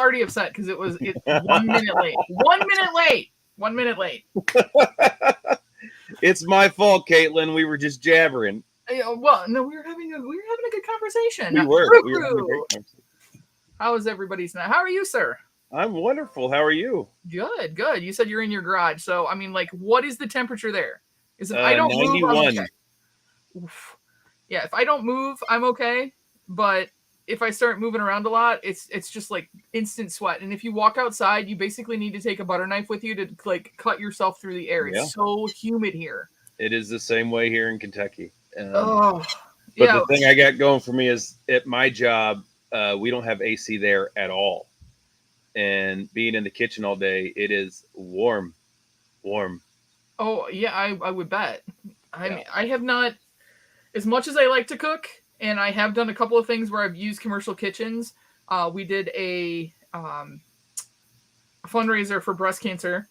already upset because it's 1 minute late. 1 minute late. 1 minute late. It's my fault, Caitlin. We were just jabbering. Well, no, we were having a good conversation. We were having a great conversation. How is everybody's now? How are you, sir? I'm wonderful. How are you? Good, good. You said you're in your garage, so I mean, like, what is the temperature there? Is if I don't 91. move, I'm okay. Oof. Yeah, if I don't move, I'm okay. But if I start moving around a lot, it's just like instant sweat. And if you walk outside, you basically need to take a butter knife with you to like cut yourself through the air. Yeah. It's so humid here. It is the same way here in Kentucky. Oh, but yeah. The thing I got going for me is at my job, we don't have AC there at all. And being in the kitchen all day, it is warm. Oh, yeah, I would bet. I have not, as much as I like to cook, and I have done a couple of things where I've used commercial kitchens. We did a fundraiser for breast cancer,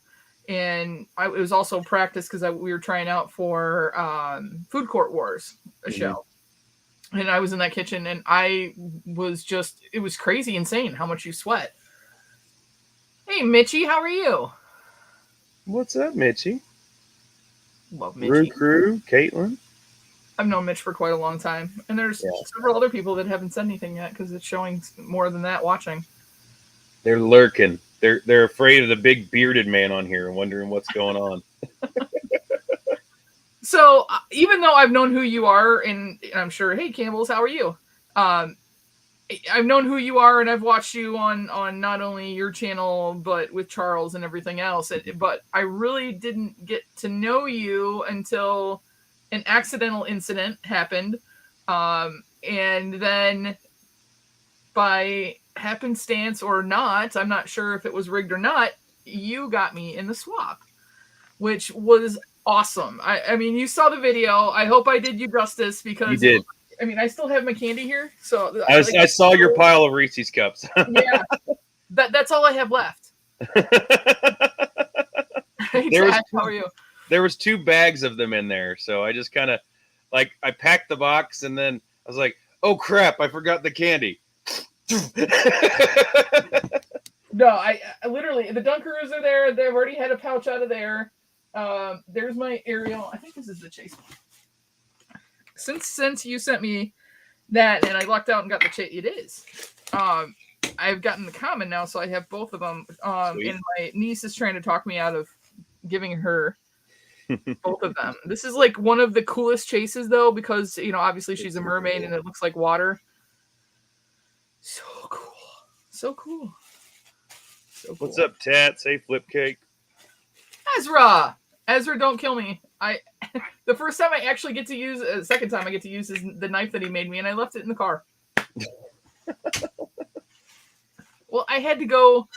and it was also practice because we were trying out for Food Court Wars, a show. And I was in that kitchen, and it was crazy insane how much you sweat. Hey, Mitchie, how are you? What's up, Mitchie? Love Mitchie. Crew, Caitlin. I've known Mitch for quite a long time, and there's several other people that haven't said anything yet because it's showing more than that watching. They're lurking. They're afraid of the big bearded man on here and wondering what's going on. So even though I've known who you are, and I'm sure, hey, Campbells, how are you? I've known who you are, and I've watched you on not only your channel, but with Charles and everything else. But I really didn't get to know you until an accidental incident happened. And then by happenstance or not, I'm not sure if it was rigged or not, you got me in the swap, which was awesome. I mean, you saw the video. I hope I did you justice because you did. I mean, I still have my candy here, so I saw your pile of Reese's cups. Yeah, that's all I have left. Hey, Jack, how are you? There was 2 bags of them in there, so I just kind of I packed the box, and then I was like, "Oh crap, I forgot the candy." No, I literally, the Dunkaroos are there. They've already had a pouch out of there. There's my Ariel. I think this is the Chase one. Since you sent me that and I lucked out and got the Chase, it is. I've gotten the common now, so I have both of them. And my niece is trying to talk me out of giving her both of them. This is like one of the coolest chases, though, because obviously she's a mermaid and it looks like water. So cool, so cool. So cool. What's up, Tat? Say flip cake. Ezra, don't kill me. The first time I actually get to use, second time I get to use is the knife that he made me, and I left it in the car. Well, I had to go.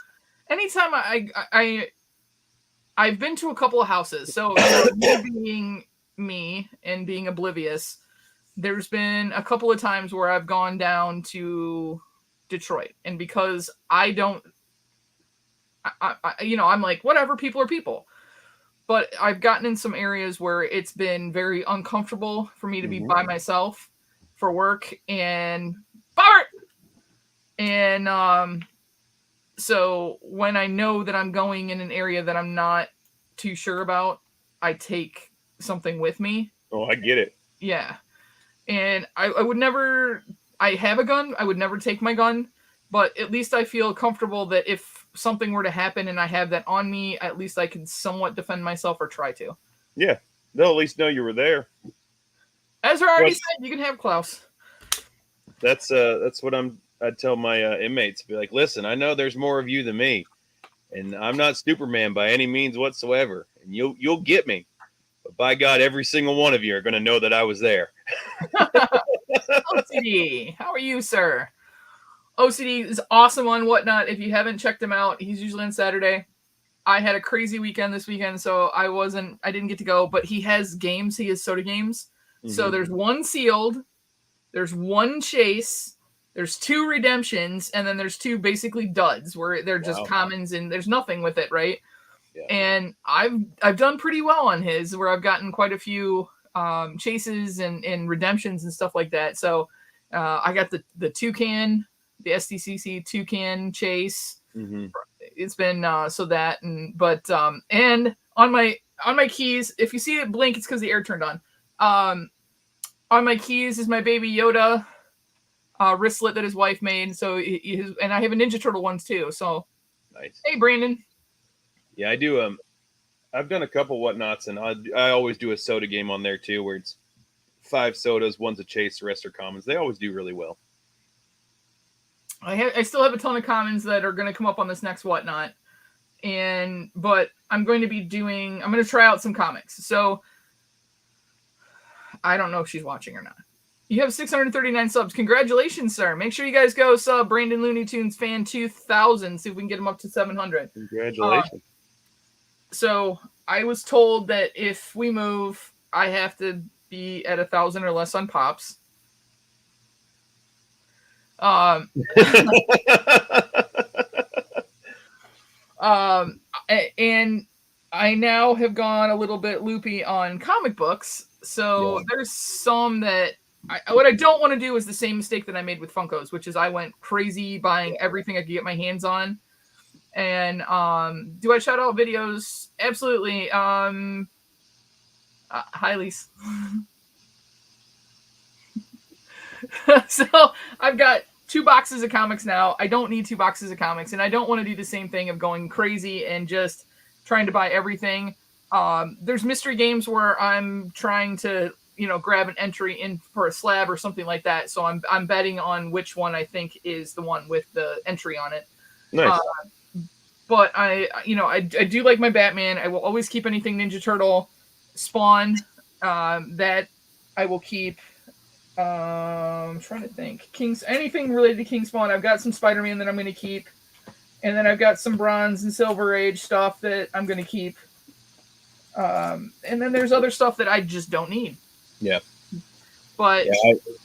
Anytime I've been to a couple of houses, so me being me and being oblivious, there's been a couple of times where I've gone down to Detroit, and because I'm like, whatever, people are people. But I've gotten in some areas where it's been very uncomfortable for me to be by myself for work and so when I know that I'm going in an area that I'm not too sure about, I take something with me. Oh, I get it. Yeah. And I would never, I have a gun. I would never take my gun, but at least I feel comfortable that if something were to happen and I have that on me, at least I can somewhat defend myself or try to. Yeah. They'll at least know you were there. Ezra already said you can have Klaus. That's what I'd tell my inmates. Be like, listen, I know there's more of you than me, and I'm not Superman by any means whatsoever, and you'll get me. But by God, every single one of you are going to know that I was there. OCD, how are you, sir? OCD is awesome on Whatnot. If you haven't checked him out, he's usually on Saturday. I had a crazy weekend this weekend, so I didn't get to go, but he has games. He has soda games. Mm-hmm. So there's one sealed, there's one chase, there's two redemptions, and then there's two basically duds where they're just commons and there's nothing with it, right? Yeah. And I've done pretty well on his, where I've gotten quite a few chases and redemptions and stuff like that. So I got the toucan, the SDCC toucan chase. Mm-hmm. It's been so that and on my keys, if you see it blink, it's because the air turned on. On my keys is my baby Yoda wristlet that his wife made. So and I have a Ninja Turtle ones too. So Nice. hey, Brandon. Yeah, I do. I've done a couple whatnots, and I always do a soda game on there too, where it's 5 sodas, one's a chase, the rest are commons. They always do really well. I still have a ton of commons that are going to come up on this next whatnot, but I'm going to try out some comics. So I don't know if she's watching or not. You have 639 subs. Congratulations, sir. Make sure you guys go sub Brandon Looney Tunes fan 2000. See if we can get him up to 700. Congratulations. So I was told that if we move, I have to be at 1,000 or less on Pops. And I now have gone a little bit loopy on comic books. So there's some that what I don't want to do is the same mistake that I made with Funkos, which is I went crazy buying everything I could get my hands on. And do I shout out videos? Absolutely. Hi, Lise. So I've got 2 boxes of comics now. I don't need 2 boxes of comics, and I don't want to do the same thing of going crazy and just trying to buy everything. There's mystery games where I'm trying to, grab an entry in for a slab or something like that. So I'm betting on which one I think is the one with the entry on it. Nice. But I do like my Batman. I will always keep anything Ninja Turtle, Spawn, that I will keep. I'm trying to think. Anything related to King Spawn. I've got some Spider-Man that I'm going to keep. And then I've got some Bronze and Silver Age stuff that I'm going to keep. And then there's other stuff that I just don't need. Yeah. But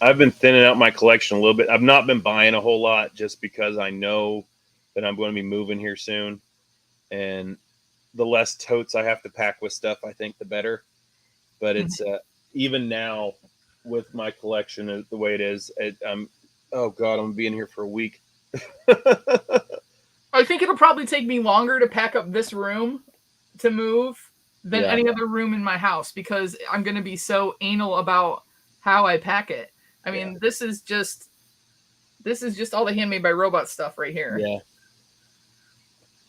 I've been thinning out my collection a little bit. I've not been buying a whole lot just because I know that I'm going to be moving here soon. And the less totes I have to pack with stuff, I think the better. But it's even now with my collection the way it is, oh God, I'm being here for a week. I think it'll probably take me longer to pack up this room to move than any other room in my house because I'm going to be so anal about how I pack it. I mean, this is just all the Handmade by Robot stuff right here. Yeah.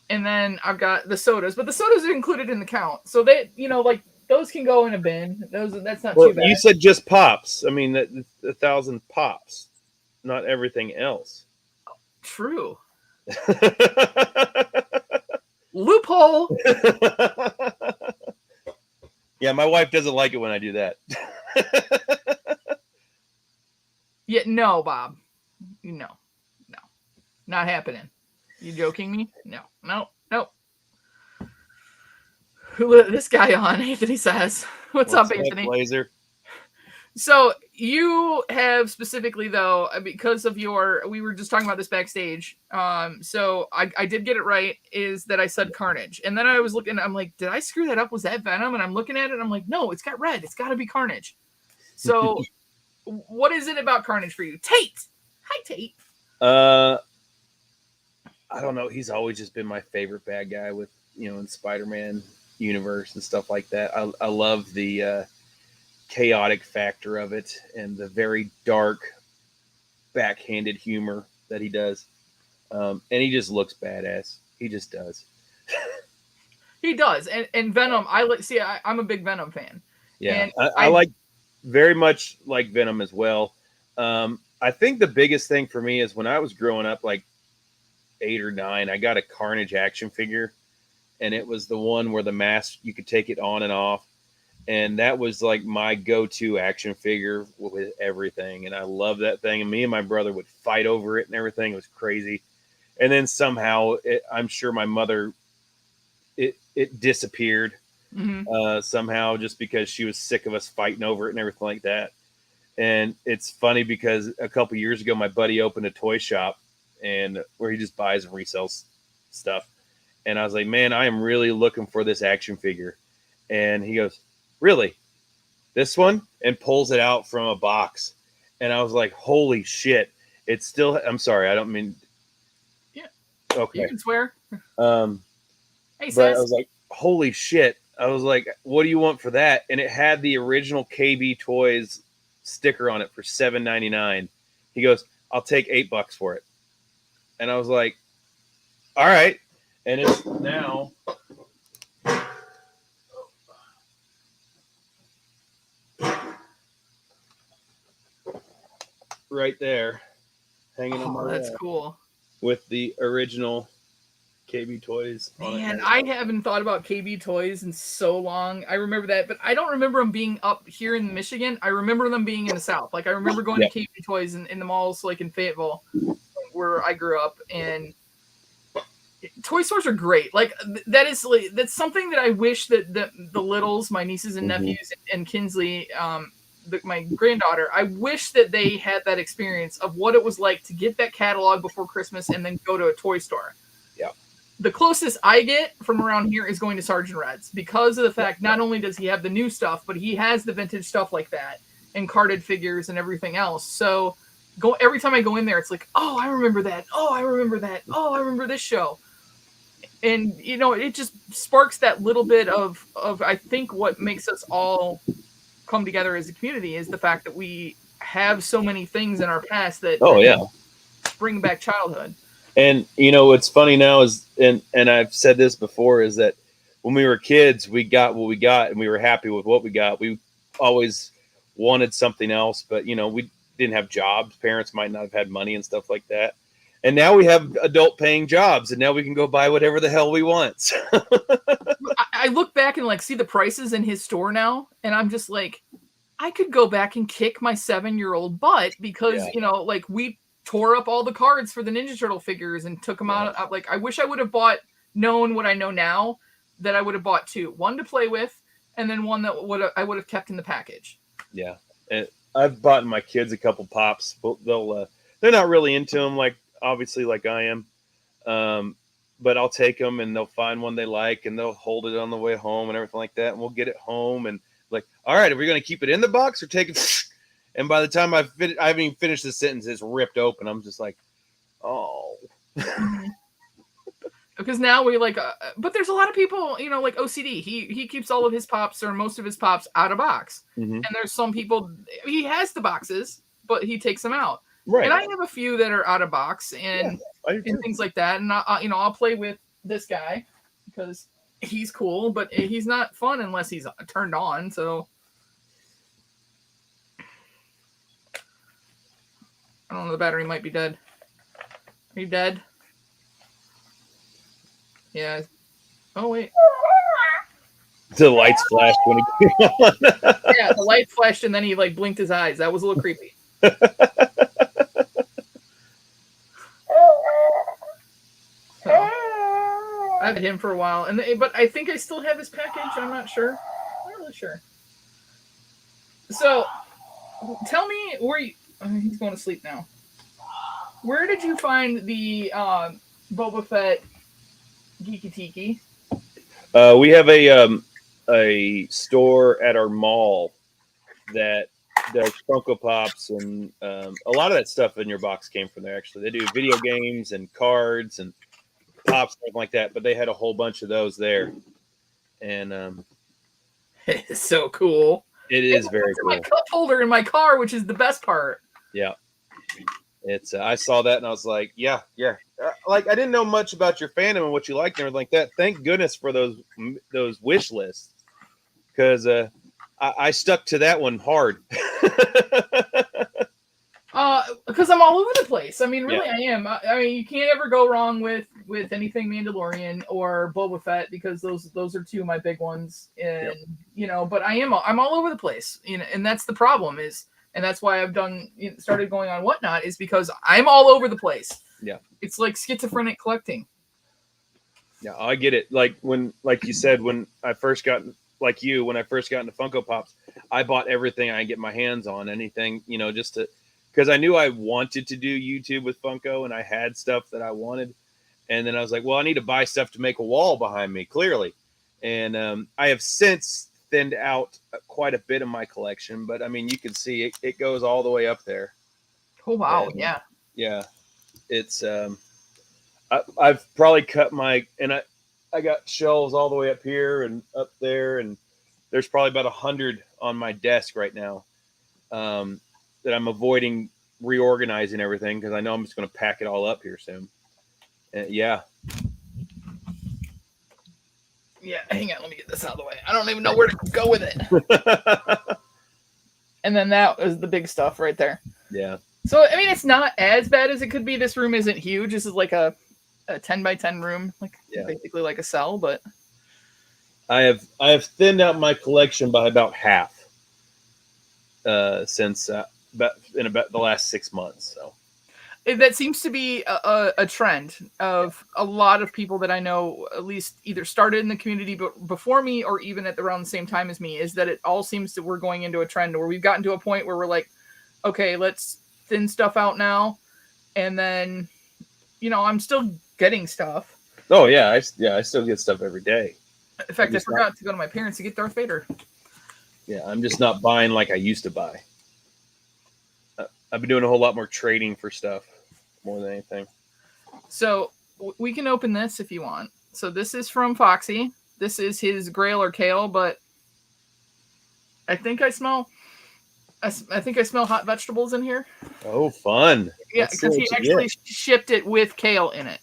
And then I've got the sodas, but the sodas are included in the count. So they, those can go in a bin. That's not too bad. You said just pops. I mean, 1,000 pops, not everything else. True. Loophole. Yeah, my wife doesn't like it when I do that. Yeah, no, Bob. No. Not happening. You joking me? No. Who let this guy on? Anthony says. What's up, Anthony? Blazer? So you have specifically though, because of we were just talking about this backstage. So I did get it right, is that I said Carnage. And then I was looking, I'm like, did I screw that up? Was that Venom? And I'm looking at it and I'm like, no, it's got red. It's gotta be Carnage. So what is it about Carnage for you? Tate. Hi, Tate. I don't know. He's always just been my favorite bad guy with, in Spider-Man universe and stuff like that. I love the chaotic factor of it and the very dark backhanded humor that he does. And he just looks badass. He just does. He does. And Venom, I'm a big Venom fan. Yeah. And I like very much like Venom as well. I think the biggest thing for me is when I was growing up, like 8 or 9, I got a Carnage action figure, and it was the one where the mask, you could take it on and off. And that was like my go-to action figure with everything. And I love that thing. And me and my brother would fight over it and everything. It was crazy. And then somehow I'm sure my mother, it disappeared somehow just because she was sick of us fighting over it and everything like that. And it's funny because a couple years ago, my buddy opened a toy shop and where he just buys and resells stuff. And I was like, man, I am really looking for this action figure. And he goes, really? This one? And pulls it out from a box. And I was like, holy shit. It's still, I'm sorry, I don't mean. Yeah. You Okay. can swear. Um, Hey, but I says. was like, holy shit. I was like, what do you want for that? And it had the original KB Toys sticker on it for $7.99. He goes, I'll take $8 for it. And I was like, all right. And it's now right there, hanging on my Oh, that's wall cool. with the original KB Toys on it. Man, I haven't thought about KB Toys in so long. I remember that, but I don't remember them being up here in Michigan. I remember them being in the South. Like I remember going Yeah. to KB Toys in the malls, like in Fayetteville, where I grew up, and toy stores are great. Like that's something that I wish that the littles, my nieces and Mm-hmm. nephews, and Kinsley, my granddaughter, I wish that they had that experience of what it was like to get that catalog before Christmas and then go to a toy store. Yeah. The closest I get from around here is going to Sergeant Red's because of the fact not only does he have the new stuff, but he has the vintage stuff like that and carded figures and everything else. So every time I go in there, it's like, oh, I remember that. Oh, I remember that. Oh, I remember this show. And it just sparks that little bit of I think what makes us all come together as a community is the fact that we have so many things in our past that Oh yeah. bring back childhood. And what's funny now is, and I've said this before, is that when we were kids, we got what we got, and we were happy with what we got. We always wanted something else, but we didn't have jobs. Parents might not have had money and stuff like that. And now we have adult paying jobs, and now we can go buy whatever the hell we want. I look back and see the prices in his store now, and I'm just like, I could go back and kick my 7-year-old butt because Yeah. we tore up all the cards for the Ninja Turtle figures and took them Yeah. out. Like I wish I would have known what I know now, that I would have bought two, one to play with, and then one that I would have kept in the package. Yeah, and I've bought my kids a couple pops. They're not really into them, like obviously like I am. But I'll take them, and they'll find one they like, and they'll hold it on the way home and everything like that. And we'll get it home, and like, all right, are we going to keep it in the box or take it? And by the time I haven't even finished the sentence, it's ripped open. I'm just like, oh. Because now we but there's a lot of people, like OCD. He keeps all of his pops or most of his pops out of box, Mm-hmm. and there's some people he has the boxes, but he takes them out. Right. And I have a few that are out of box and things like that. And I'll play with this guy because he's cool, but he's not fun unless he's turned on. So I don't know. The battery might be dead. Are you dead? Yeah. Oh wait. The lights flashed when he came on. Yeah, the light flashed and then he blinked his eyes. That was a little creepy. So, I've had him for a while, but I think I still have his package. I'm not sure. I'm not really sure. So, tell me where you. He's going to sleep now. Where did you find the Boba Fett Geeky Tiki? We have a store at our mall that does Funko Pops, and a lot of that stuff in your box came from there. Actually, they do video games and cards and pops, stuff like that. But they had a whole bunch of those there, and It's so cool. it is very cool. My cup holder in my car, which is the best part. Yeah, it's. I saw that and I was like, yeah. Like I didn't know much about your fandom and what you liked and everything like that. Thank goodness for those wish lists, because I stuck to that one hard. Because I'm all over the place. I mean, really, yeah. I am. I mean, you can't ever go wrong with anything Mandalorian or Boba Fett, because those are two of my big ones. And but I'm all over the place. And that's the problem and that's why I've started going on Whatnot, is because I'm all over the place. Yeah, it's like schizophrenic collecting. Yeah, I get it. Like you said, when I first got into Funko Pops, I bought everything I could get my hands on, anything, just to. Because I knew I wanted to do YouTube with Funko, and I had stuff that I wanted. And then I was like, well, I need to buy stuff to make a wall behind me, clearly. And I have since thinned out quite a bit of my collection. But, I mean, you can see it goes all the way up there. Oh, wow. And, yeah. Yeah. It's I've probably cut I got shelves all the way up here and up there, and there's probably about 100 on my desk right now that I'm avoiding reorganizing everything because I know I'm just going to pack it all up here soon. Yeah. Yeah, hang on, let me get this out of the way. I don't even know where to go with it. And then that was the big stuff right there. Yeah. So, I mean, it's not as bad as it could be. This room isn't huge. This is like a 10 by 10 room, like basically like a cell, but I have thinned out my collection by about half since about the last 6 months. So that seems to be a trend of a lot of people that I know, at least either started in the community before me or even at around the same time as me, is that it all seems that we're going into a trend where we've gotten to a point where we're like, okay, let's thin stuff out now. And then, I'm still getting stuff. Oh yeah. I still get stuff every day. In fact, I forgot to go to my parents to get Darth Vader. Yeah. I'm just not buying like I used to buy. I've been doing a whole lot more trading for stuff more than anything. So we can open this if you want. So this is from Foxy. This is his Grail or Kale, but I think I smell hot vegetables in here. Oh, fun. Yeah, because he actually shipped it with kale in it.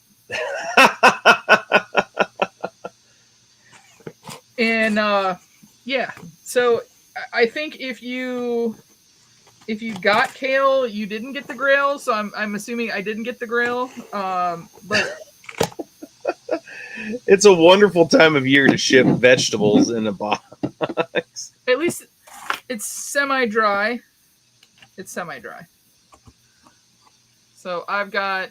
And yeah, so I think if you got kale, you didn't get the Grail. So I'm assuming I didn't get the Grail. But it's a wonderful time of year to ship vegetables in a box. At least it's semi-dry. It's semi-dry. So I've got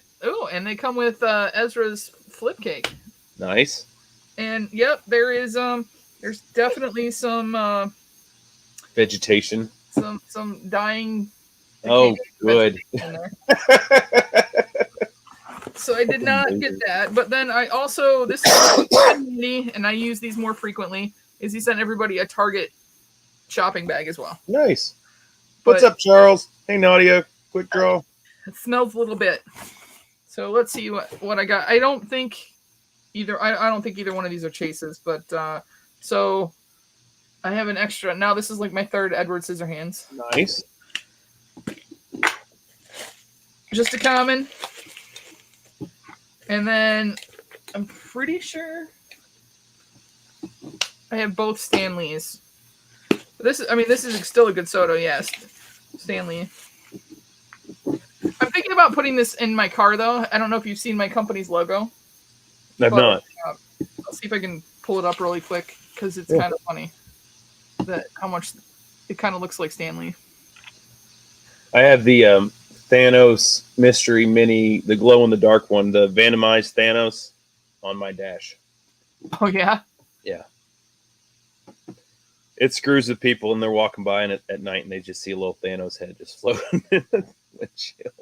and they come with Ezra's flip cake. Nice. And yep, there's definitely some vegetation. Some dying. Oh, good. So I did not get that, but then I also this is me, and I use these more frequently. Is he sent everybody a Target shopping bag as well? Nice. What's up, Charles? Hey, Nadia. Quick draw. It smells a little bit. So let's see what I got. I don't think either one of these are chases, but so I have an extra. Now this is like my third Edward Scissorhands. Nice. Just a common. And then I'm pretty sure I have both Stanleys. This is still a good soda, yes. Stanley. I'm thinking about putting this in my car, though. I don't know if you've seen my company's logo. I've not. I'll see if I can pull it up really quick, because it's kind of funny that how much it kind of looks like Stanley. I have the Thanos Mystery Mini, the glow-in-the-dark one, the Vanamized Thanos on my dash. Oh, yeah? Yeah. It screws with people, and they're walking by and at night, and they just see a little Thanos head just floating in the windshield.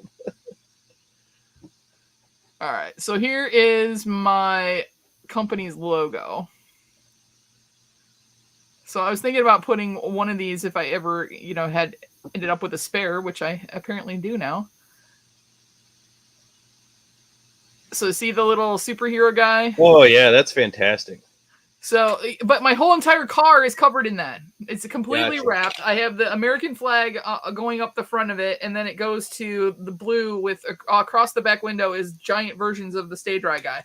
All right, so here is my company's logo. So I was thinking about putting one of these if I ever, had ended up with a spare, which I apparently do now. So see the little superhero guy? Oh, yeah, that's fantastic. So, but my whole entire car is covered in that. It's completely wrapped. I have the American flag going up the front of it, and then it goes to the blue with across the back window is giant versions of the Stay Dry guy.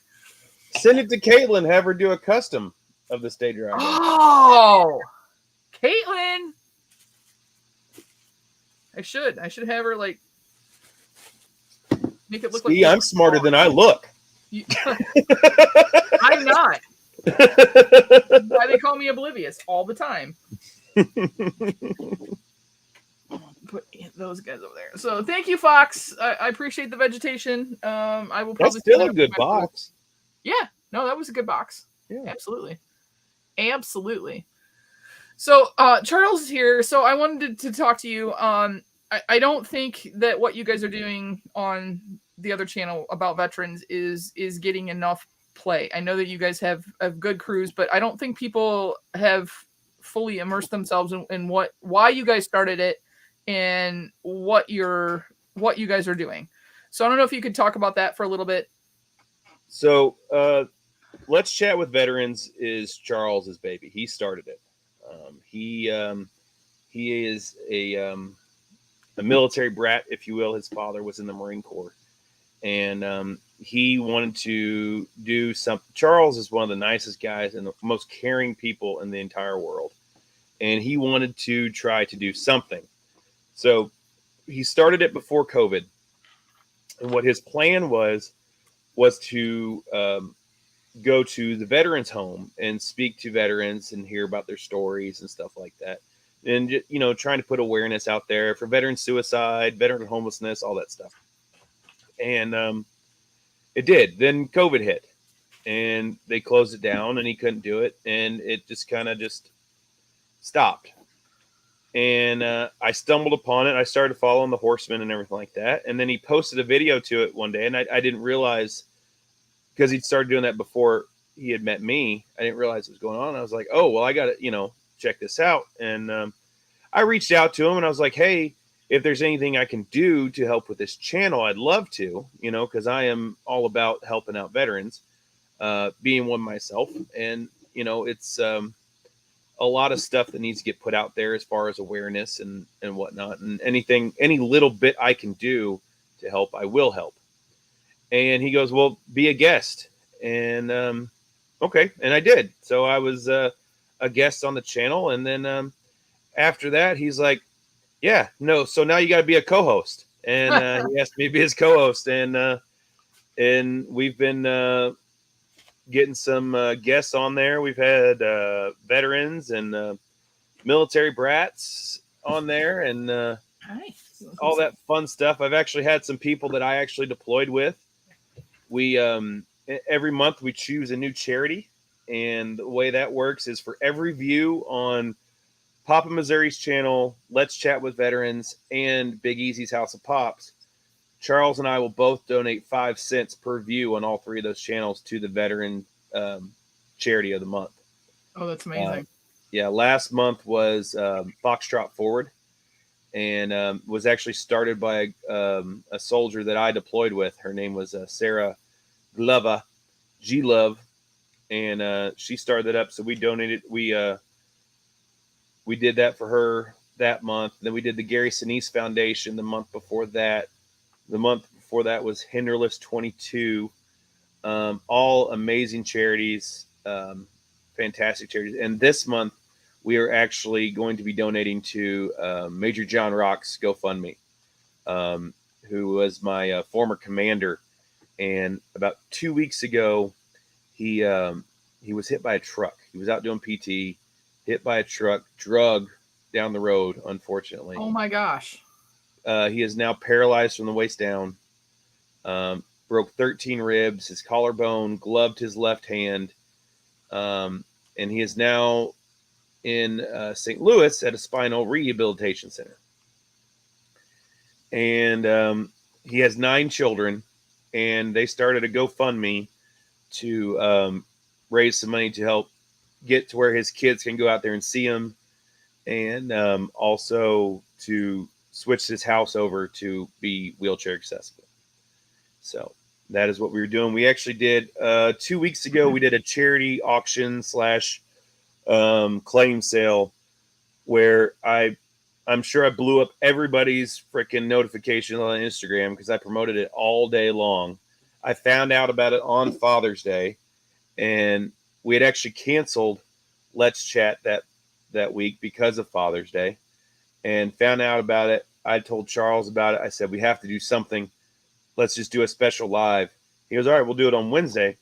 Send it to Caitlin. Have her do a custom of the Stay Dry guy. Oh, Caitlin! I should have her make it look like. See, I'm smarter than I look. I'm not. Why they call me oblivious all the time. Put those guys over there. So thank you, Fox. I appreciate the vegetation. I will probably. That's still a good box. Yeah, no, that was a good box. Yeah, absolutely. So Charles is here. So I wanted to talk to you. I don't think that what you guys are doing on the other channel about veterans is getting enough play. I know that you guys have good crews, but I don't think people have fully immersed themselves in why you guys started it and what you guys are doing. So I don't know if you could talk about that for a little bit. So let's chat with veterans is Charles's baby. He started it. He is a military brat, if you will. His father was in the Marine Corps, and he wanted to do something. Charles is one of the nicest guys and the most caring people in the entire world, and he wanted to try to do something. So he started it before COVID, and what his plan was to go to the veterans home and speak to veterans and hear about their stories and stuff like that, and trying to put awareness out there for veteran suicide, veteran homelessness, all that stuff. And it did. Then COVID hit, and they closed it down, and he couldn't do it, and it just kind of just stopped. And I stumbled upon it. I started following the Horsemen and everything like that, and then he posted a video to it one day, and I didn't realize, because he'd started doing that before he had met me. I didn't realize what was going on. I was like, oh, well, I got to, check this out. And I reached out to him and I was like, hey, if there's anything I can do to help with this channel, I'd love to, because I am all about helping out veterans, being one myself. And, it's a lot of stuff that needs to get put out there as far as awareness and whatnot. And any little bit I can do to help, I will help. And he goes, well, be a guest. And okay. And I did. So I was a guest on the channel. And then after that, he's like, yeah, no. So now you got to be a co-host. And he asked me to be his co-host. And we've been getting some guests on there. We've had veterans and military brats on there and Nice. all that fun stuff. I've actually had some people that I actually deployed with. We every month we choose a new charity, and the way that works is for every view on Papa Missouri's channel, Let's Chat with Veterans, and Big Easy's House of Pops, Charles and I will both donate 5 cents per view on all three of those channels to the veteran charity of the month. Oh, that's amazing. Yeah, last month was Foxtrot Forward, and was actually started by a soldier that I deployed with. Her name was Sarah Glova, G-Love, and she started it up. So we donated. We did that for her that month. Then we did the Gary Sinise Foundation the month before that. The month before that was Hinderless 22. All amazing charities, fantastic charities. And this month we are actually going to be donating to Major John Rock's GoFundMe, who was my former commander. And about 2 weeks ago, he was hit by a truck. He was out doing PT, hit by a truck, drug down the road, unfortunately. Oh my gosh. He is now paralyzed from the waist down. Broke 13 ribs, his collarbone, gloved his left hand. And he is now in St. Louis at a spinal rehabilitation center. And he has 9 children, and they started a GoFundMe to raise some money to help get to where his kids can go out there and see him, and also to switch his house over to be wheelchair accessible. So that is what we were doing. We actually did 2 weeks ago. We did a charity auction / claim sale where I'm sure I blew up everybody's freaking notification on Instagram because I promoted it all day long. I found out about it on Father's Day, and we had actually canceled Let's Chat that week because of Father's Day, and found out about it. I told Charles about it. I said, we have to do something. Let's just do a special live. He goes, all right, we'll do it on Wednesday.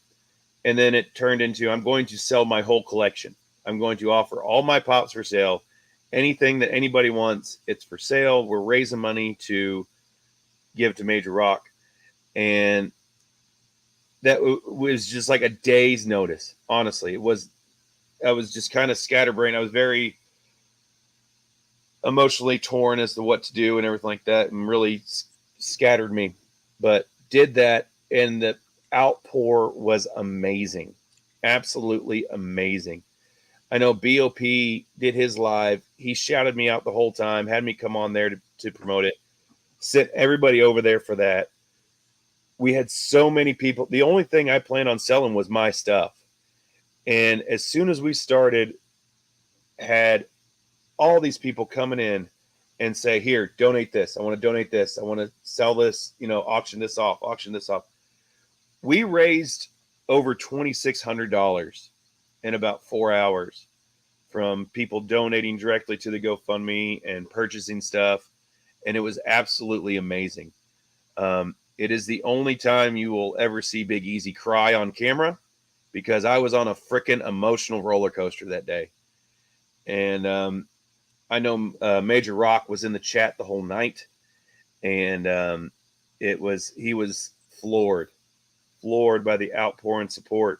And then it turned into, I'm going to sell my whole collection. I'm going to offer all my pops for sale. Anything that anybody wants, it's for sale. We're raising money to give to Major Rock. And that was just like a day's notice. Honestly, I was just kind of scatterbrained. I was very emotionally torn as to what to do and everything like that, and really scattered me. But did that, and the outpour was amazing. Absolutely amazing. I know BOP did his live. He shouted me out the whole time, had me come on there to promote it. Sent everybody over there for that. we had so many people. The only thing I planned on selling was my stuff. And as soon as we started, had all these people coming in and say, here, donate this. I want to donate this. I want to sell this, auction this off. We raised over $2,600 in about 4 hours from people donating directly to the GoFundMe and purchasing stuff. And it was absolutely amazing. It is the only time you will ever see Big Easy cry on camera, because I was on a freaking emotional roller coaster that day. And I know Major Rock was in the chat the whole night, and he was floored by the outpour and support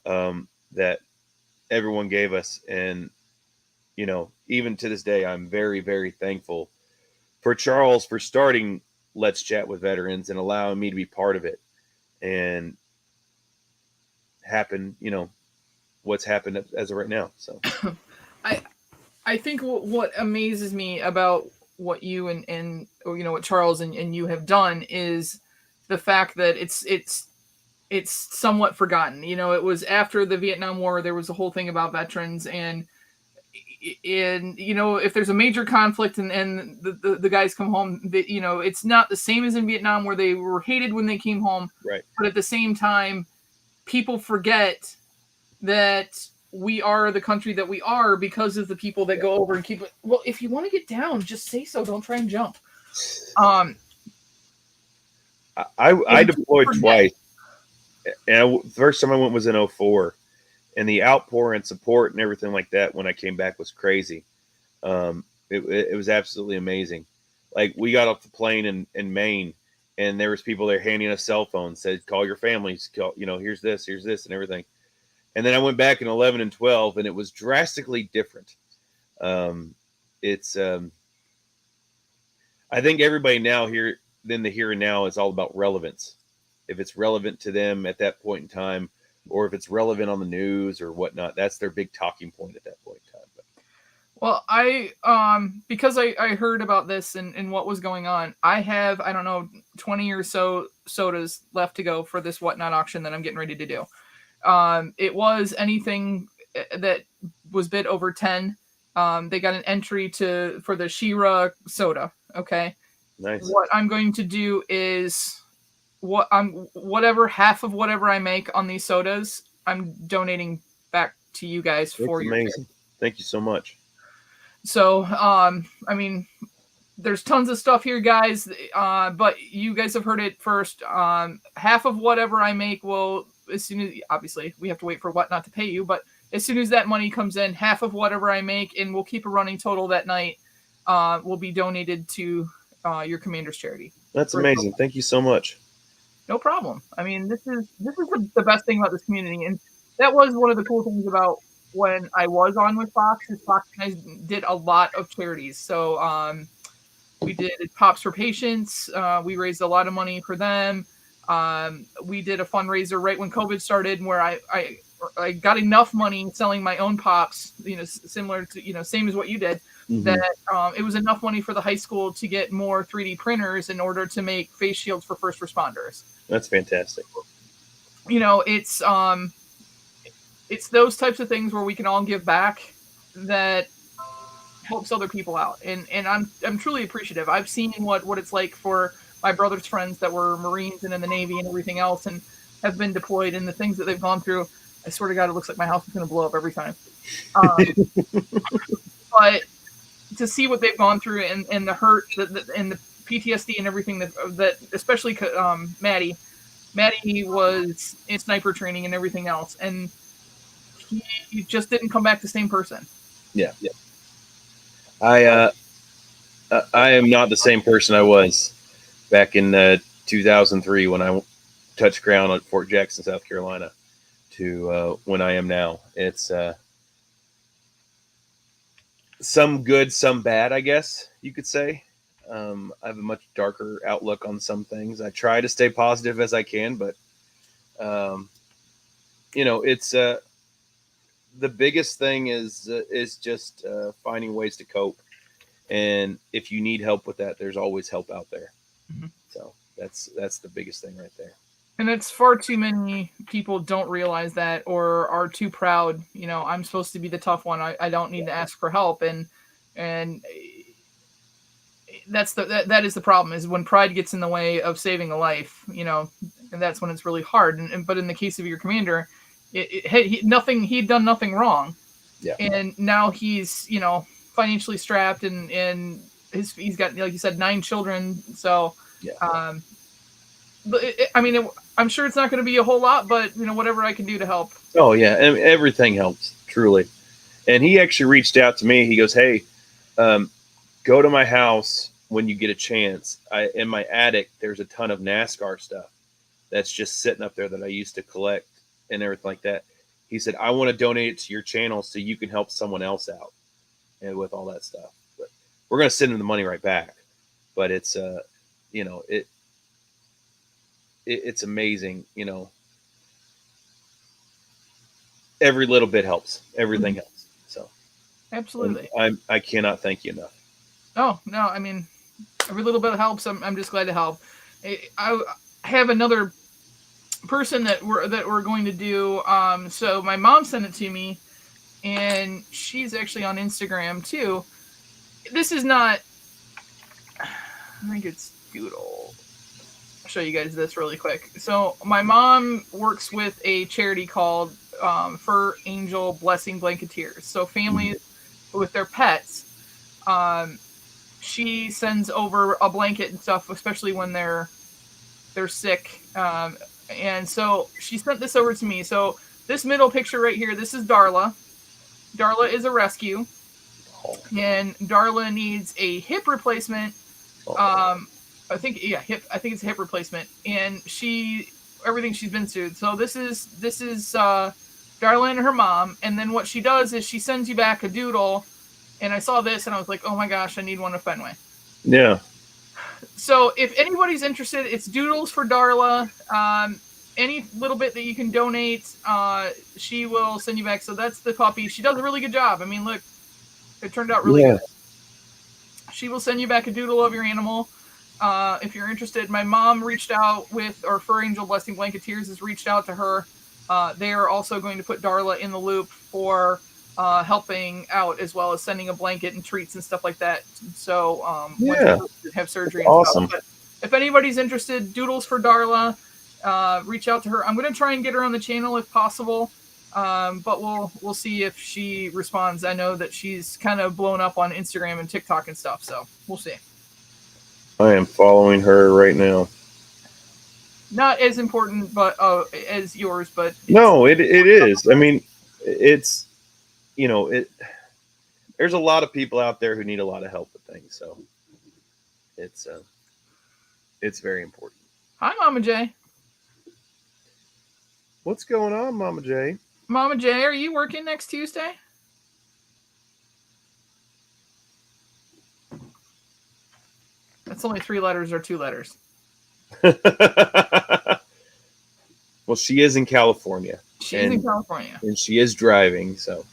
that everyone gave us. And even to this day, I'm very, very thankful for Charles for starting Let's Chat with Veterans and allowing me to be part of it, and what's happened as of right now. So I think what amazes me about what you and what Charles and you have done is the fact that it's somewhat forgotten. It was after the Vietnam War. There was a whole thing about veterans, and if there's a major conflict and the guys come home, that it's not the same as in Vietnam, where they were hated when they came home. Right. But at the same time, people forget that we are the country that we are because of the people that go over and keep it. Well, if you want to get down, just say so. Don't try and jump. I deployed twice, and the first time I went was in 2004, and the outpour and support and everything like that when I came back was crazy. It was absolutely amazing. Like, we got off the plane in Maine, and there was people there handing us cell phones, said, call your families, here's this, and everything. And then I went back in 11 and 12, and it was drastically different. I think everybody now here and now is all about relevance. If it's relevant to them at that point in time, or if it's relevant on the news or whatnot, that's their big talking point at that point in time. Well, because I heard about this and what was going on, I have, I don't know, 20 or so sodas left to go for this Whatnot auction that I'm getting ready to do. It was anything that was bid over 10. They got an entry for the Shira soda. Okay. Nice. What I'm going to do is half of whatever I make on these sodas, I'm donating back to you guys for your amazing. Thank you so much. So, there's tons of stuff here, guys. But you guys have heard it first. Half of whatever I make will, as soon as, obviously we have to wait for Whatnot to pay you, but as soon as that money comes in, half of whatever I make, and we'll keep a running total that night, will be donated to your commander's charity. That's amazing. Thank you so much. No problem. This is the best thing about this community, and that was one of the cool things about when I was on with Fox. Is Fox and I did a lot of charities. So we did Pops for Patients. We raised a lot of money for them. We did a fundraiser right when COVID started, where I got enough money selling my own pops, similar to, same as what you did, that it was enough money for the high school to get more 3D printers in order to make face shields for first responders. That's fantastic. It's those types of things where we can all give back that helps other people out. And I'm truly appreciative. I've seen what it's like for my brother's friends that were Marines and in the Navy and everything else and have been deployed, and the things that they've gone through. I swear to God, it looks like my house is going to blow up every time. But to see what they've gone through and the hurt and the PTSD and everything that especially Maddie was in sniper training and everything else, and he just didn't come back the same person. Yeah. I am not the same person I was back in 2003 when I touched ground at Fort Jackson, South Carolina, to when I am now. It's some good, some bad, I guess you could say. I have a much darker outlook on some things. I try to stay positive as I can, but it's the biggest thing is just finding ways to cope. And if you need help with that, there's always help out there. Mm-hmm. So That's the biggest thing right there. And it's far too many people don't realize that or are too proud. I'm supposed to be the tough one. I don't need to ask for help. And that is the problem, is when pride gets in the way of saving a life, and that's when it's really hard. But in the case of your commander, he'd done nothing wrong. Yeah. And now he's, financially strapped and he's got, like you said, 9 children. So, Yeah. but I'm sure it's not going to be a whole lot, but whatever I can do to help. Oh yeah, and everything helps, truly. And he actually reached out to me. He goes, "Hey, go to my house when you get a chance. In my attic, there's a ton of NASCAR stuff that's just sitting up there that I used to collect and everything like that." He said, "I want to donate it to your channel so you can help someone else out and with all that stuff. But we're going to send him the money right back." But it's it's amazing. Every little bit helps. Everything helps. So Absolutely. I cannot thank you enough. Oh no, every little bit helps. I'm just glad to help. I have another person that we're going to do. So my mom sent it to me, and she's actually on Instagram too. This is not. I think it's Doodle. I'll show you guys this really quick. So my mom works with a charity called Fur Angel Blessing Blanketeers. So families with their pets, she sends over a blanket and stuff, especially when they're sick. And so she sent this over to me. So this middle picture right here, this is Darla. Darla is a rescue, and Darla needs a hip replacement. I think it's a hip replacement, and everything she's been through. So this is Darla and her mom, and then what she does is she sends you back a doodle. And I saw this, and I was like, oh my gosh, I need one of Fenway. Yeah. So if anybody's interested, it's Doodles for Darla. Any little bit that you can donate, she will send you back. So that's the puppy. She does a really good job. Look, it turned out really good. She will send you back a doodle of your animal. If you're interested, my mom reached out or Fur Angel Blessing Blanketeers has reached out to her. They are also going to put Darla in the loop for helping out, as well as sending a blanket and treats and stuff like that. So when they have surgery and awesome. stuff. But if anybody's interested, Doodles for Darla, reach out to her. I'm going to try and get her on the channel if possible. But we'll see if she responds. I know that she's kind of blown up on Instagram and TikTok and stuff, so we'll see. I am following her right now. Not as important, but as yours, but no, it is. It's there's a lot of people out there who need a lot of help with things, so it's very important. Hi, Mama J. What's going on, Mama J? Mama J, are you working next Tuesday? That's only 3 letters or 2 letters. Well, she is in California. And she is driving, so.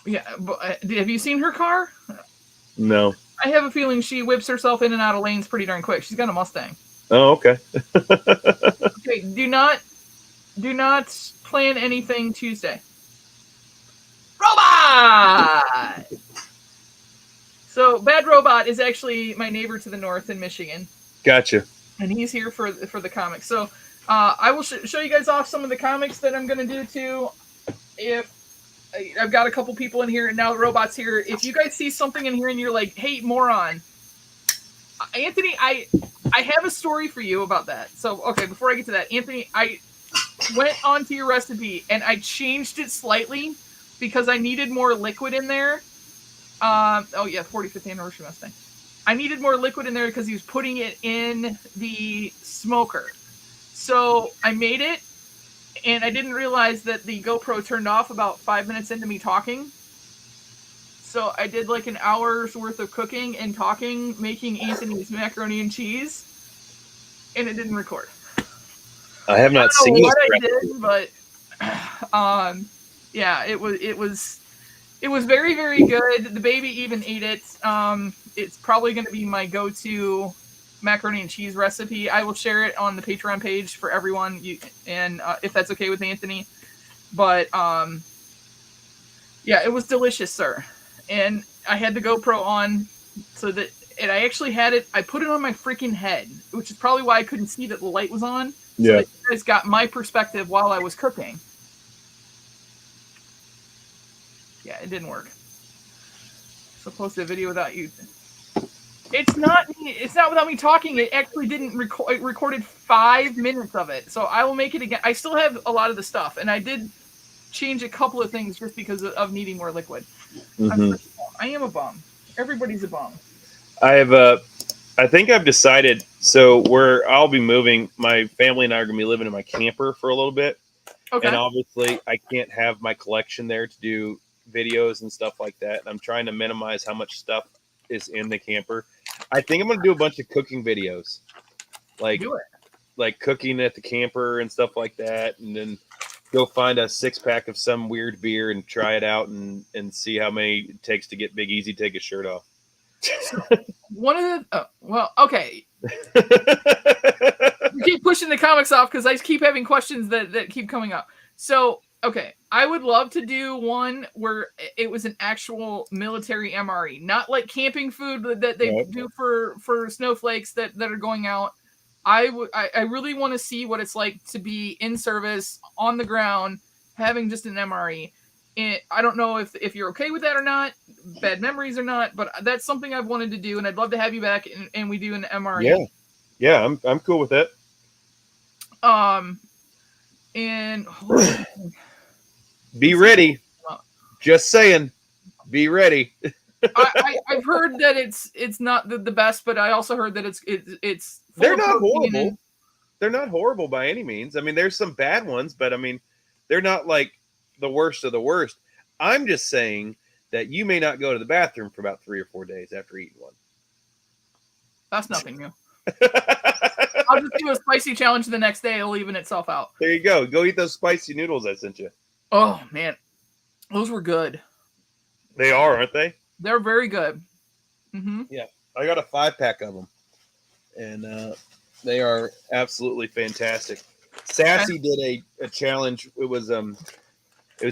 Yeah, but have you seen her car? No. I have a feeling she whips herself in and out of lanes pretty darn quick. She's got a Mustang. Oh, okay. Okay, do not plan anything Tuesday. Robot! So, Bad Robot is actually my neighbor to the north in Michigan. Gotcha. And he's here for the comics. So, I will show you guys off some of the comics that I'm going to do too. If I've got a couple people in here, and now the Robot's here. If you guys see something in here and you're like, hey, moron. Anthony, I have a story for you about that. So, okay, before I get to that, Anthony, I went onto your recipe and I changed it slightly because I needed more liquid in there. 45th anniversary Mustang. I needed more liquid in there because he was putting it in the smoker. So I made it, and I didn't realize that the GoPro turned off about 5 minutes into me talking. So I did like an hour's worth of cooking and talking, making Anthony's macaroni and cheese, and it didn't record. I have not seen what I did, but yeah, it was very, very good. The baby even ate it. It's probably going to be my go-to macaroni and cheese recipe. I will share it on the Patreon page for everyone. And if that's okay with Anthony, but yeah, it was delicious, sir. And I had the GoPro on so that, and I actually had it. I put it on my freaking head, which is probably why I couldn't see that the light was on. So that you guys got my perspective while I was cooking. Yeah, it didn't work. So post a video without you. It's not without me talking. It actually didn't record. It recorded 5 minutes of it. So I will make it again. I still have a lot of the stuff, and I did change a couple of things just because of needing more liquid. Mm-hmm. I am a bum. Everybody's a bum. I think I've decided. So I'll be moving. My family and I are going to be living in my camper for a little bit. Okay. And obviously, I can't have my collection there to do videos and stuff like that. I'm trying to minimize how much stuff is in the camper. I think I'm going to do a bunch of cooking videos, like cooking at the camper and stuff like that, and then go find a 6-pack of some weird beer and try it out and see how many it takes to get Big Easy take his shirt off. One of the okay. You keep pushing the comics off because I keep having questions that keep coming up. So okay, I would love to do one where it was an actual military MRE, not like camping food that they do for snowflakes that are going out. I really want to see what it's like to be in service on the ground, having just an MRE. And I don't know if you're okay with that or not, bad memories or not, but that's something I've wanted to do, and I'd love to have you back and we do an MRE. Yeah, I'm cool with it. And be ready. Just saying, be ready. I've heard that it's not the best, but I also heard that it's they're not horrible. They're not horrible by any means. I mean, there's some bad ones, but I mean, they're not like the worst of the worst. I'm just saying that you may not go to the bathroom for about 3 or 4 days after eating one. That's nothing new. I'll just do a spicy challenge the next day. It'll even itself out. There you go. Go eat those spicy noodles I sent you. Oh, man. Those were good. They are, aren't they? They're very good. Mm-hmm. Yeah. I got a 5-pack of them. And they are absolutely fantastic. Sassy did a challenge. It was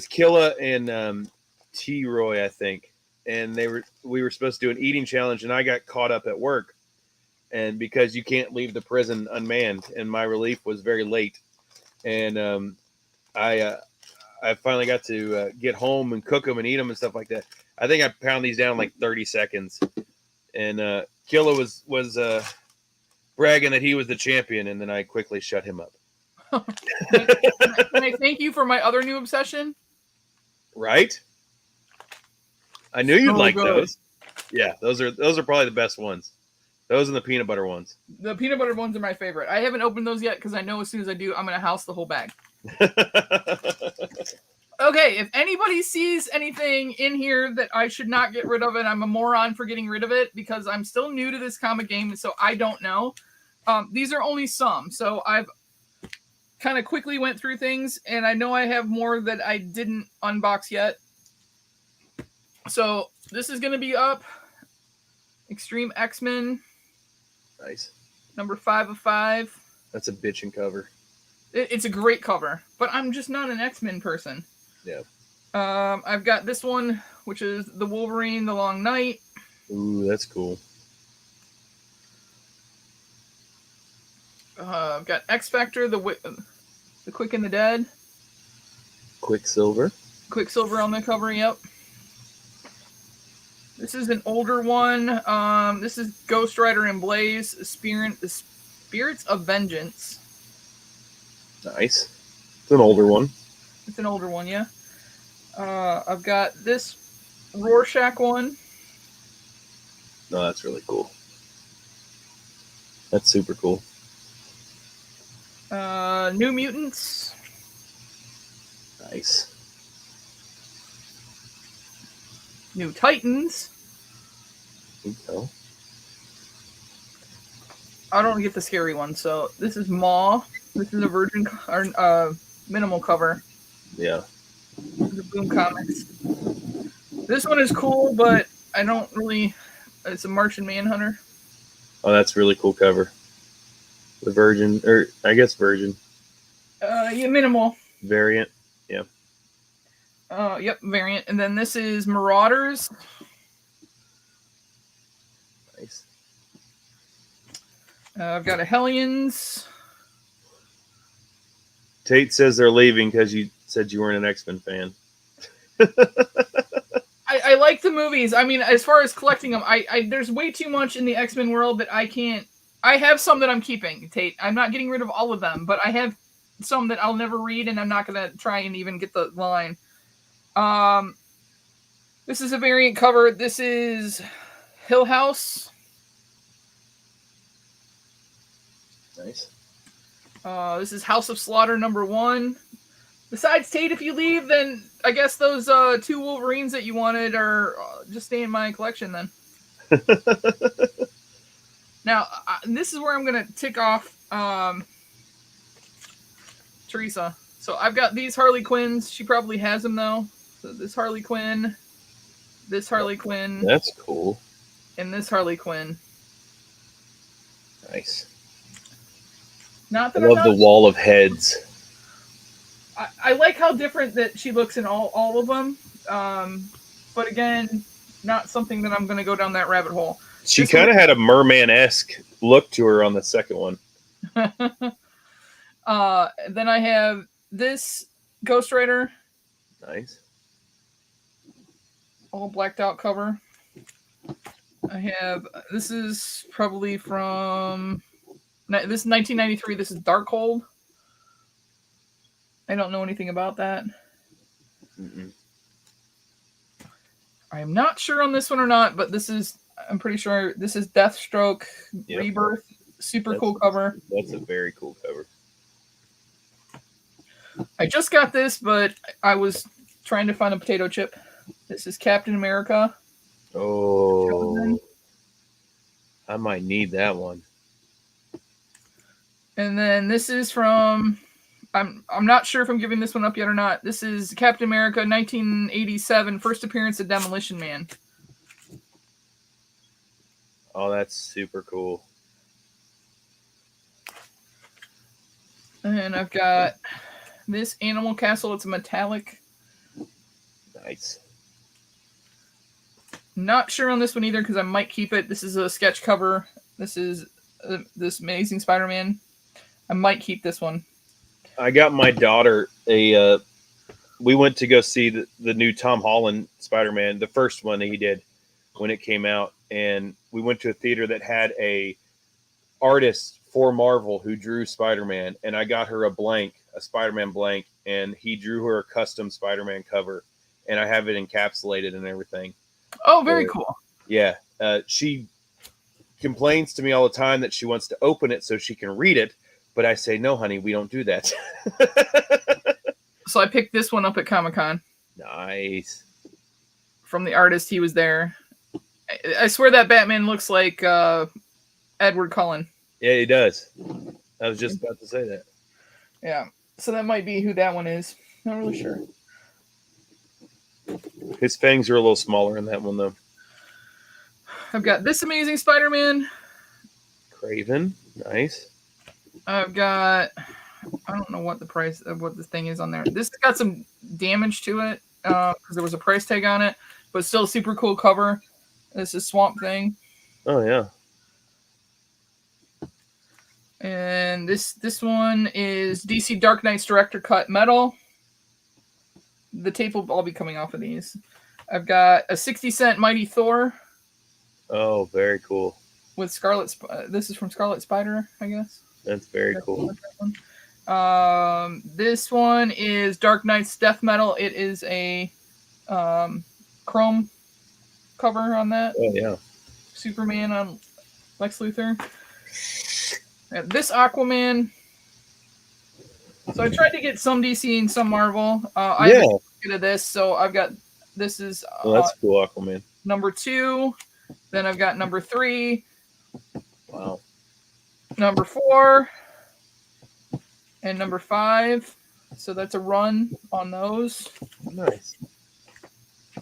Killa and T-Roy, I think. And we were supposed to do an eating challenge, and I got caught up at work. And because you can't leave the prison unmanned, and my relief was very late. And I finally got to get home and cook them and eat them and stuff like that. I think I pound these down in like 30 seconds. And Killa was bragging that he was the champion, and then I quickly shut him up. Can I thank you for my other new obsession? Right? I knew you'd like those. Yeah, those are probably the best ones. Those and the peanut butter ones. The peanut butter ones are my favorite. I haven't opened those yet because I know as soon as I do, I'm going to house the whole bag. Okay, if anybody sees anything in here that I should not get rid of it, I'm a moron for getting rid of it because I'm still new to this comic game, so I don't know. These are only some, so I've kind of quickly went through things, and I know I have more that I didn't unbox yet. So this is going to be up. Extreme X-Men. Nice. Number 5 of 5. That's a bitchin' cover. It's a great cover, but I'm just not an X-Men person. Yeah. I've got this one, which is the Wolverine, The Long Night. Ooh, that's cool. I've got X-Factor, the Quick and the Dead. Quicksilver on the cover, yep. This is an older one. This is Ghost Rider and Blaze, the Spirits of Vengeance. Nice. It's an older one. It's an older one, yeah. I've got this Rorschach one. No, that's really cool. That's super cool. New Mutants. Nice. New Titans. Okay. I don't get the scary one, so this is Maw. This is a virgin or minimal cover. Yeah. The Boom Comics. This one is cool, but I don't really. It's a Martian Manhunter. Oh, that's really cool cover. The Virgin, or I guess Virgin Yeah, minimal. variant. Yeah. Yep, variant. And then this is Marauders. Nice. I've got a Hellions. Tate says they're leaving because you said you weren't an X-Men fan. I like the movies. I mean, as far as collecting them, there's way too much in the X-Men world that I can't. I have some that I'm keeping, Tate. I'm not getting rid of all of them, but I have some that I'll never read, and I'm not gonna try and even get the line. This is a variant cover. This is Hill House. Nice. This is House of Slaughter #1. Besides Tate, if you leave, then I guess those 2 Wolverines that you wanted are just stay in my collection then. Now, this is where I'm going to tick off Teresa. So I've got these Harley Quinns. She probably has them, though. So this Harley Quinn, this Harley Quinn. That's cool. And this Harley Quinn. Nice. Not that I love the wall of heads. I like how different that she looks in all of them. But again, not something that I'm going to go down that rabbit hole. She kind of had a merman-esque look to her on the second one. Then I have this Ghost Rider. Nice. All blacked out cover. I have, this is probably from, this is 1993. This is Darkhold. I don't know anything about that. Mm-mm. I'm not sure on this one or not, but this is, I'm pretty sure this is Deathstroke Rebirth. Super cool cover. That's a very cool cover. I just got this, but I was trying to find a potato chip. This is Captain America. Oh, I might need that one. And then this is from, I'm not sure if I'm giving this one up yet or not. This is Captain America 1987, first appearance of Demolition Man. Oh, that's super cool. And I've got this Animal Castle. It's a metallic. Nice. Not sure on this one either because I might keep it. This is a sketch cover. This is this Amazing Spider-Man. I might keep this one. I got my daughter a. We went to go see the new Tom Holland Spider-Man, the first one that he did when it came out, and we went to a theater that had a artist for Marvel who drew Spider-Man, and I got her a Spider-Man blank, and he drew her a custom Spider-Man cover, and I have it encapsulated and everything. Oh, very cool. Yeah. She complains to me all the time that she wants to open it so she can read it, but I say, no, honey, we don't do that. So I picked this one up at Comic-Con. Nice. From the artist, he was there. I swear that Batman looks like Edward Cullen. Yeah, he does. I was just about to say that. Yeah. So that might be who that one is. Not really sure. His fangs are a little smaller in that one, though. I've got this Amazing Spider-Man. Craven. Nice. I've got, I don't know what the price of what this thing is on there. This got some damage to it because there was a price tag on it, but still super cool cover. This is Swamp Thing. Oh, yeah. And this one is DC Dark Knight's Director Cut Metal. The tape will all be coming off of these. I've got a 60-cent Mighty Thor. Oh, very cool. With Scarlet. This is from Scarlet Spider, I guess. That's very cool. This one is Dark Knight's Death Metal. It is a chrome cover on that. Oh, yeah. Superman on Lex Luthor. This Aquaman. So I tried to get some DC and some Marvel. I haven't get of this, so I've got this is that's cool, Aquaman. #2. Then I've got #3. Wow. #4 and #5. So that's a run on those. Nice.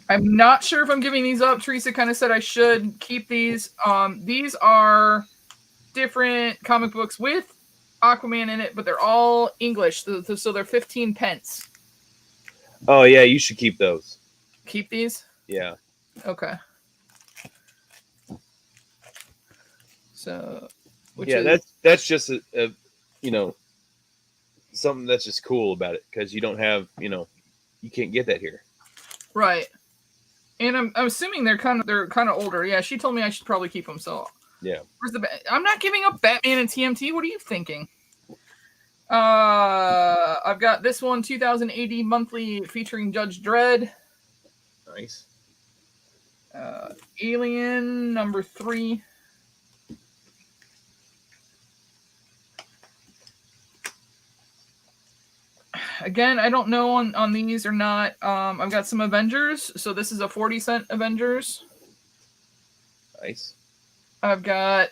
I'm not sure if I'm giving these up. Teresa kind of said I should keep these. These are different comic books with Aquaman in it, but they're all English, so they're 15 pence. Oh yeah, you should keep those. Keep these? Yeah. Okay. So, that's just a something that's just cool about it because you don't have you can't get that here. Right. And I'm assuming they're kind of older. Yeah, she told me I should probably keep them. So Yeah. I'm not giving up Batman and TMT. What are you thinking? I've got this one, 2080 monthly featuring Judge Dredd. Nice. Alien #3. Again, I don't know on these or not. I've got some Avengers. So this is a 40-cent Avengers. Nice. I've got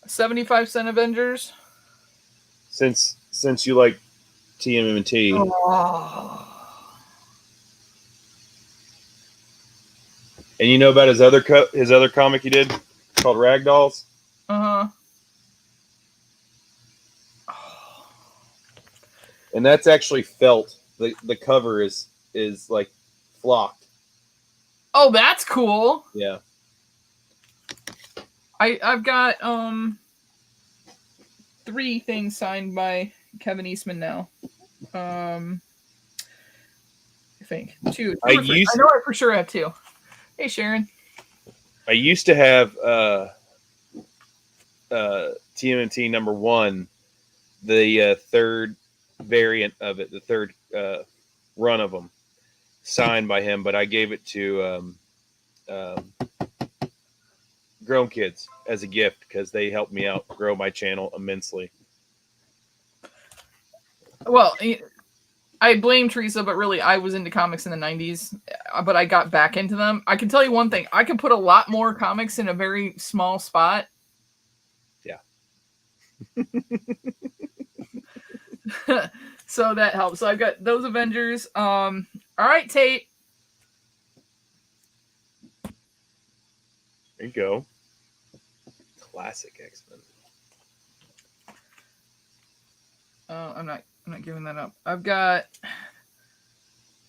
75-cent Avengers. Since you like TMNT. Oh. And you know about his other comic he did called Ragdolls? Uh-huh. And that's actually felt. The cover is like flocked. Oh, that's cool. Yeah. I've got 3 things signed by Kevin Eastman now. I think 2. I know I for sure have 2. Hey, Sharon. I used to have TMNT #1, the third variant of it, the third run of them, signed by him, but I gave it to Grown Kids as a gift because they helped me out grow my channel immensely. Well, I blame Teresa, but really I was into comics in the 90s, but I got back into them. I can tell you one thing. I can put a lot more comics in a very small spot. Yeah. So that helps. So I've got those Avengers. All right, Tate. There you go. Classic X-Men. I'm not giving that up. I've got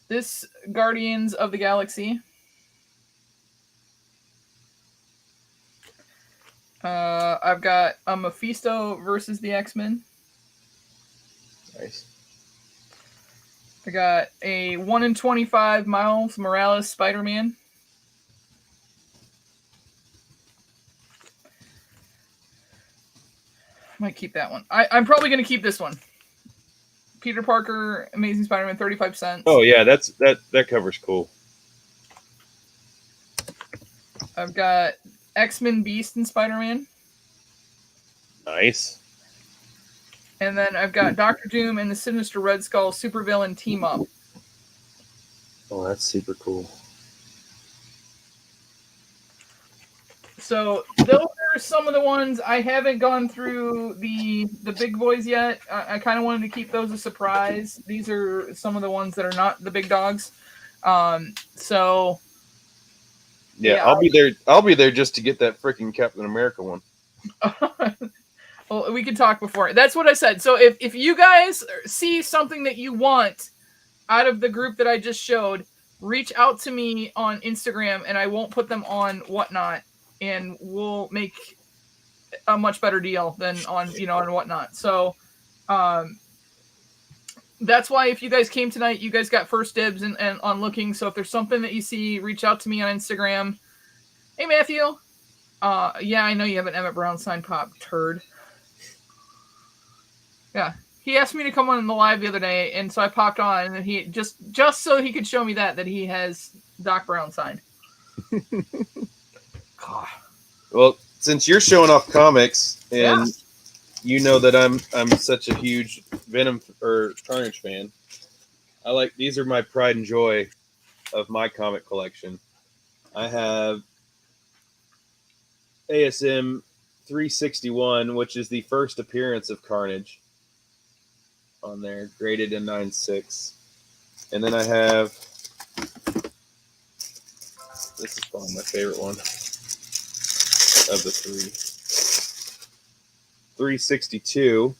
this Guardians of the Galaxy. I've got a Mephisto versus the X-Men. Nice. I got a 1 in 25 Miles Morales Spider-Man. Might keep that one. I'm probably going to keep this one. Peter Parker, Amazing Spider-Man, 35 cents. Oh yeah, that cover's cool. I've got X-Men Beast and Spider-Man. Nice. And then I've got Doctor Doom and the Sinister Red Skull supervillain team up. Oh, that's super cool. So those are some of the ones. I haven't gone through the big boys yet. I kind of wanted to keep those a surprise. These are some of the ones that are not the big dogs. So yeah, I'll be there. I'll be there just to get that freaking Captain America one. Well, we could talk before. That's what I said. So if you guys see something that you want out of the group that I just showed, reach out to me on Instagram, and I won't put them on Whatnot, and we'll make a much better deal than on on Whatnot. So that's why if you guys came tonight, you guys got first dibs and on looking. So if there's something that you see, reach out to me on Instagram. Hey, Matthew. Yeah, I know you have an Emmett Brown sign pop turd. Yeah, he asked me to come on the live the other day, and so I popped on, and he just so he could show me that he has Doc Brown signed. God. Well, since you're showing off comics, and you know that I'm such a huge Venom or Carnage fan, these are my pride and joy of my comic collection. I have ASM 361, which is the first appearance of Carnage on there, graded in 9.6. And then I have, this is probably my favorite one of the 3. 362.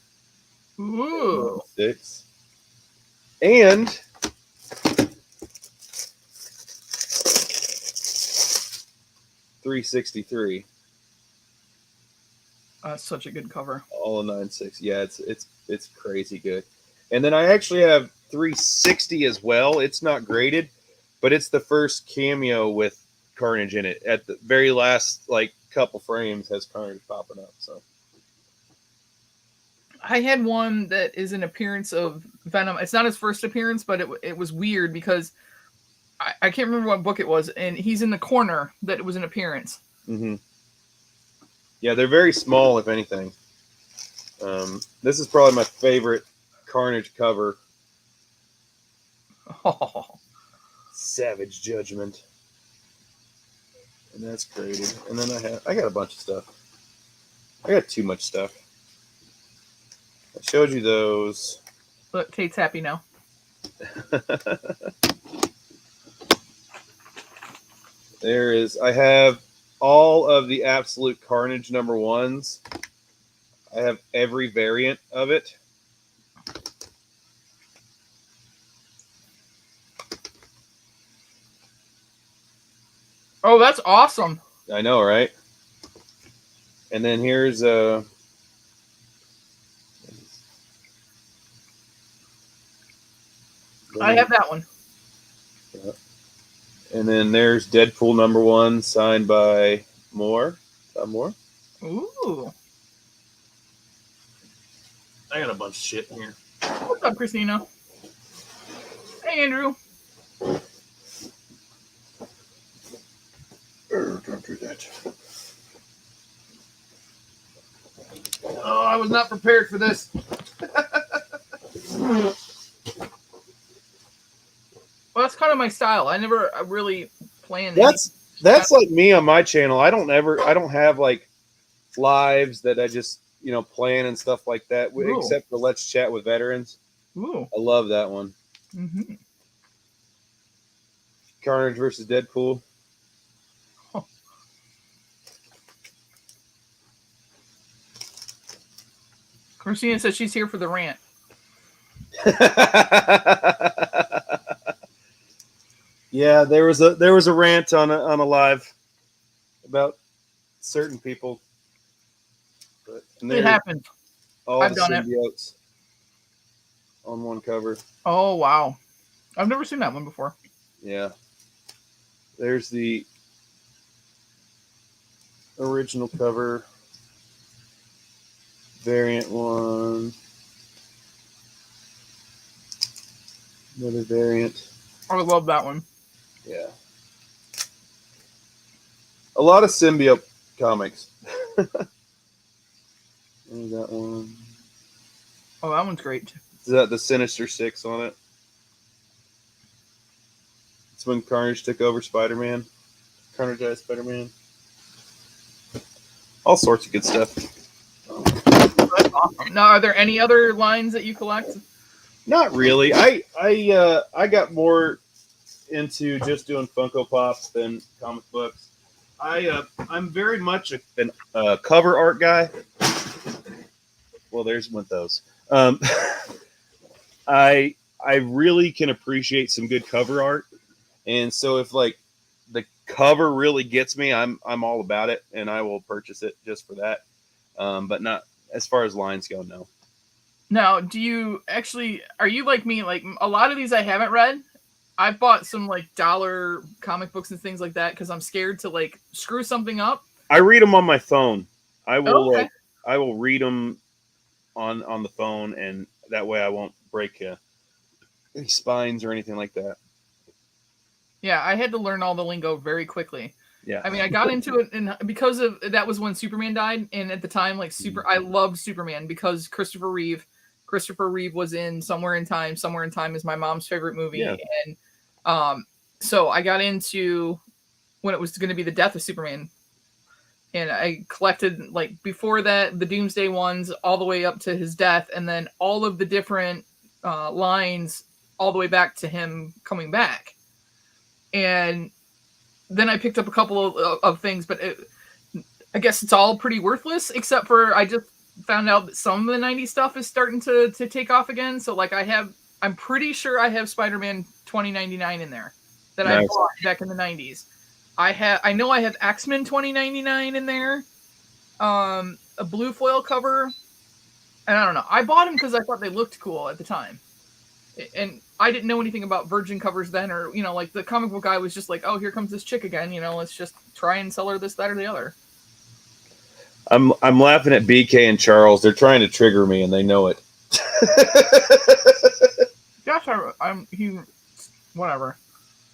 Ooh. 6. And 363. That's such a good cover. All 9.6. Yeah, it's crazy good. And then I actually have 360 as well. It's not graded, but it's the first cameo with Carnage in it. At the very last like couple frames has Carnage popping up. So I had one that is an appearance of Venom. It's not his first appearance, but it was weird because I can't remember what book it was, and he's in the corner that it was an appearance. mm-hmm. Yeah, they're very small, if anything. This is probably my favorite Carnage cover. Oh. Savage Judgment. And that's graded. And then I got a bunch of stuff. I got too much stuff. I showed you those. Look, Kate's happy now. I have all of the Absolute Carnage #1s. I have every variant of it. Oh, that's awesome. I know, right? And then here's I have that one. Yeah. And then there's Deadpool #1 signed by Moore. Moore. Ooh. I got a bunch of shit in here. What's up, Christina? Hey, Andrew. Don't do that. Oh, I was not prepared for this. Well, that's kind of my style. I never really planned. That's like me on my channel. I don't have like lives that I just plan and stuff like that. Ooh. Except for Let's Chat with Veterans. Ooh. I love that one. Mm-hmm. Carnage versus Deadpool. Oh. Christina says she's here for the rant. Yeah, there was a rant on a live about certain people. But It happened. All I've the done it symbiotes on one cover. Oh wow, I've never seen that one before. Yeah, there's the original cover, variant one, another variant. I love that one. Yeah. A lot of symbiote comics. There's that one. Oh, that one's great. Is that the Sinister Six on it? It's when Carnage took over Spider-Man. Carnageized Spider-Man. All sorts of good stuff. That's awesome. Now, are there any other lines that you collect? Not really. I got more into just doing Funko Pops than comic books. I'm very much a cover art guy. Well, there's one of those. I really can appreciate some good cover art, and so if like the cover really gets me, I'm all about it, and I will purchase it just for that. But not as far as lines go, no. Now, are you like me? Like a lot of these I haven't read. I've bought some like dollar comic books and things like that because I'm scared to like screw something up. I read them on my phone. I will Okay. I will read them on the phone, and that way I won't break any spines or anything like that. Yeah, I had to learn all the lingo very quickly. Yeah. I mean, I got into it and because of that was when Superman died, and at the time, like I loved Superman because Christopher Reeve was in Somewhere in Time. Somewhere in Time is my mom's favorite movie, Yeah. and so I got into when it was going to be the death of Superman, and I collected like before that the Doomsday ones all the way up to his death, and then all of the different lines all the way back to him coming back, and then I picked up a couple of things, but I guess it's all pretty worthless except for found out that some of the 90s stuff is starting to take off again. So like I'm pretty sure I have Spider-Man 2099 in there that I Nice. bought back in the 90s. I know I have X-Men 2099 in there. A blue foil cover. And I don't know. I bought them because I thought they looked cool at the time. And I didn't know anything about Virgin covers then, or like the comic book guy was just like, oh, here comes this chick again. Let's just try and sell her this, that, or the other. I'm laughing at BK and Charles. They're trying to trigger me, and they know it. Gosh, whatever.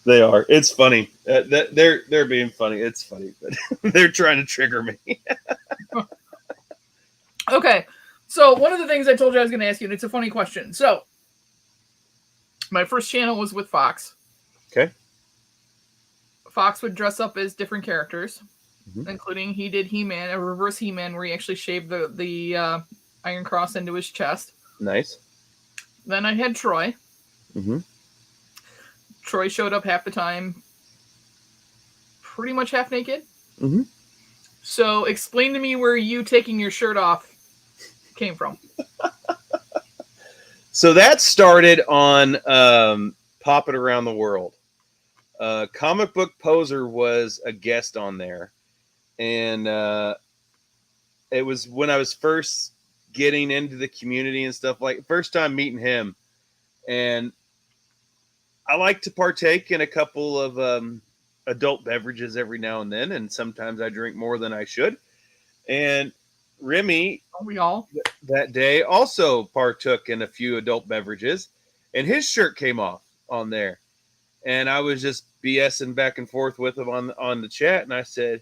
They are. It's funny. They're being funny. It's funny, but they're trying to trigger me. Okay, so one of the things I told you I was going to ask you, and it's a funny question. So, my first channel was with Fox. Okay. Fox would dress up as different characters, including he did He-Man, a reverse He-Man, where he actually shaved the Iron Cross into his chest. Nice. Then I had Troy. Troy showed up half the time, pretty much half naked. So explain to me where you taking your shirt off came from. So that started on Pop It Around the World. Comic Book Poser was a guest on there. And it was when I was first getting into the community and stuff, like first time meeting him. And I like to partake in a couple of adult beverages every now and then. And sometimes I drink more than I should. And Remy, we all that day also partook in a few adult beverages, and his shirt came off on there. And I was just BSing back and forth with him on the chat. And I said,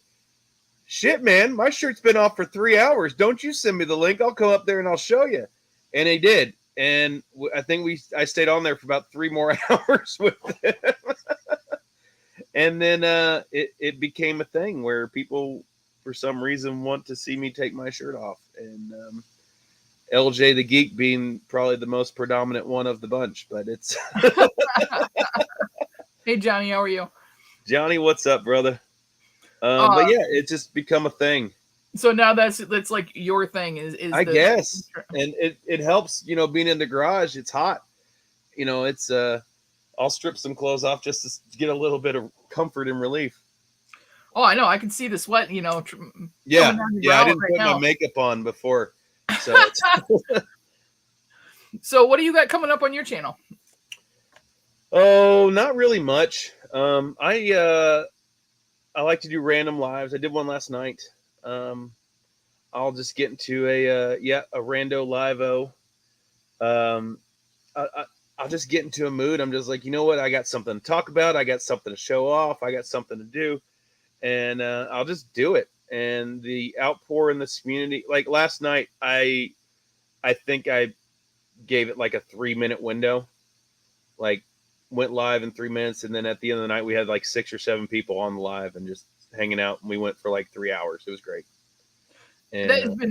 shit, man, my shirt's been off for 3 hours. Don't you send me the link. I'll come up there and I'll show you. And he did. And I think I stayed on there for about 3 more hours with him. And then it became a thing where people, for some reason, want to see me take my shirt off. And LJ the Geek being probably the most predominant one of the bunch. But it's... Hey, Johnny, how are you? Johnny, what's up, brother? But yeah, it's just become a thing. So now that's like your thing is I guess. And it helps, being in the garage. It's hot. It's I'll strip some clothes off just to get a little bit of comfort and relief. Oh, I know. I can see the sweat, Yeah. I didn't put my makeup on before. So So what do you got coming up on your channel? Oh, not really much. I like to do random lives. I did one last night. I'll just get into a rando live-o. I'll just get into a mood. I'm just like, you know what? I got something to talk about. I got something to show off. I got something to do. And I'll just do it. And the outpour in this community, like last night, I think I gave it like a 3-minute window. Like, went live in 3 minutes, and then at the end of the night we had like 6 or 7 people on the live and just hanging out, and we went for like 3 hours. It was great. And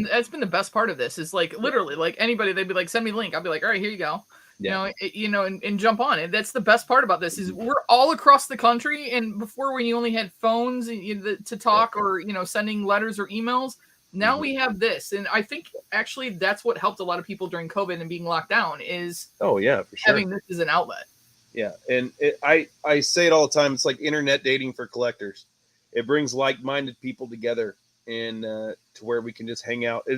that's been the best part of this, is like literally like anybody, they'd be like, send me the link. I'll be like, all right, here you go. Yeah. And jump on it. That's the best part about this, is we're all across the country. And before, when you only had phones to talk, or sending letters or emails, now we have this. And I think actually that's what helped a lot of people during COVID and being locked down, is for sure, having this as an outlet. Yeah, and I say it all the time. It's like internet dating for collectors. It brings like-minded people together, and to where we can just hang out.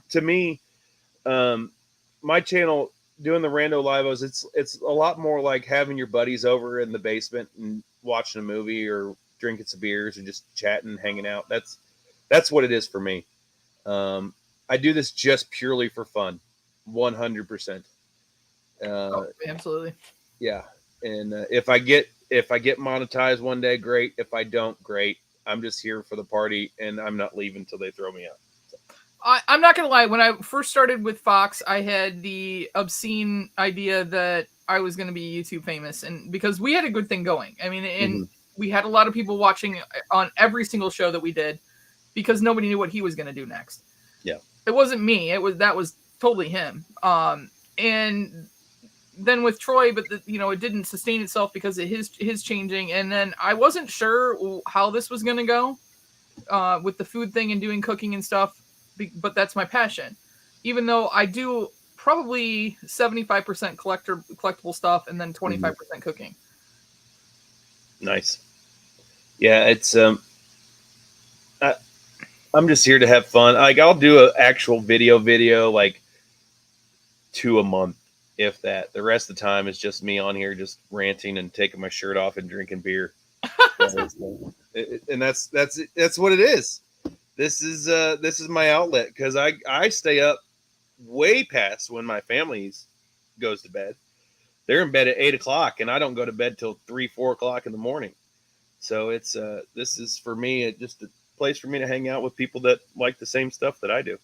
To me, my channel, doing the rando live-os, it's a lot more like having your buddies over in the basement and watching a movie or drinking some beers and just chatting, hanging out. That's what it is for me. I do this just purely for fun, 100%. Absolutely. Yeah. And if I get monetized one day, great. If I don't, great. I'm just here for the party, and I'm not leaving until they throw me out. So. I'm not gonna lie. When I first started with Fox, I had the obscene idea that I was gonna be YouTube famous, and because we had a good thing going. I mean, and we had a lot of people watching on every single show that we did, because nobody knew what he was gonna do next. Yeah, it wasn't me. That was totally him. And then with Troy, but it didn't sustain itself because of his changing. And then I wasn't sure how this was going to go with the food thing and doing cooking and stuff, but that's my passion. even though I do probably 75% collectible stuff and then 25% cooking. Nice. Yeah, it's I'm just here to have fun. Like I'll do an actual video like 2 a month, if that. The rest of the time is just me on here just ranting and taking my shirt off and drinking beer. And that's what it is. This is my outlet because I stay up way past when my family goes to bed. They're in bed at 8:00, and I don't go to bed till 3-4 o'clock in the morning. So it's this is for me just a place for me to hang out with people that like the same stuff that I do.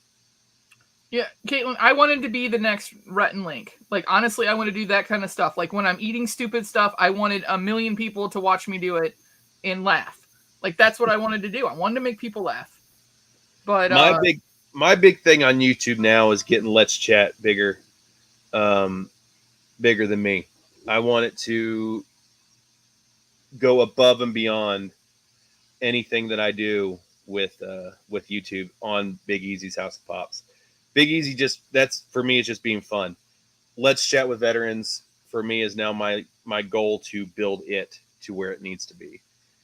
Yeah, Caitlin, I wanted to be the next Rhett and Link. Like, honestly, I want to do that kind of stuff. Like, when I'm eating stupid stuff, I wanted 1 million people to watch me do it and laugh. Like, that's what I wanted to do. I wanted to make people laugh. But my big thing on YouTube now is getting Let's Chat bigger than me. I want it to go above and beyond anything that I do with YouTube on Big Easy's House of Pops. Big Easy that's for me, it's just being fun. Let's Chat with Veterans for me is now my goal to build it to where it needs to be.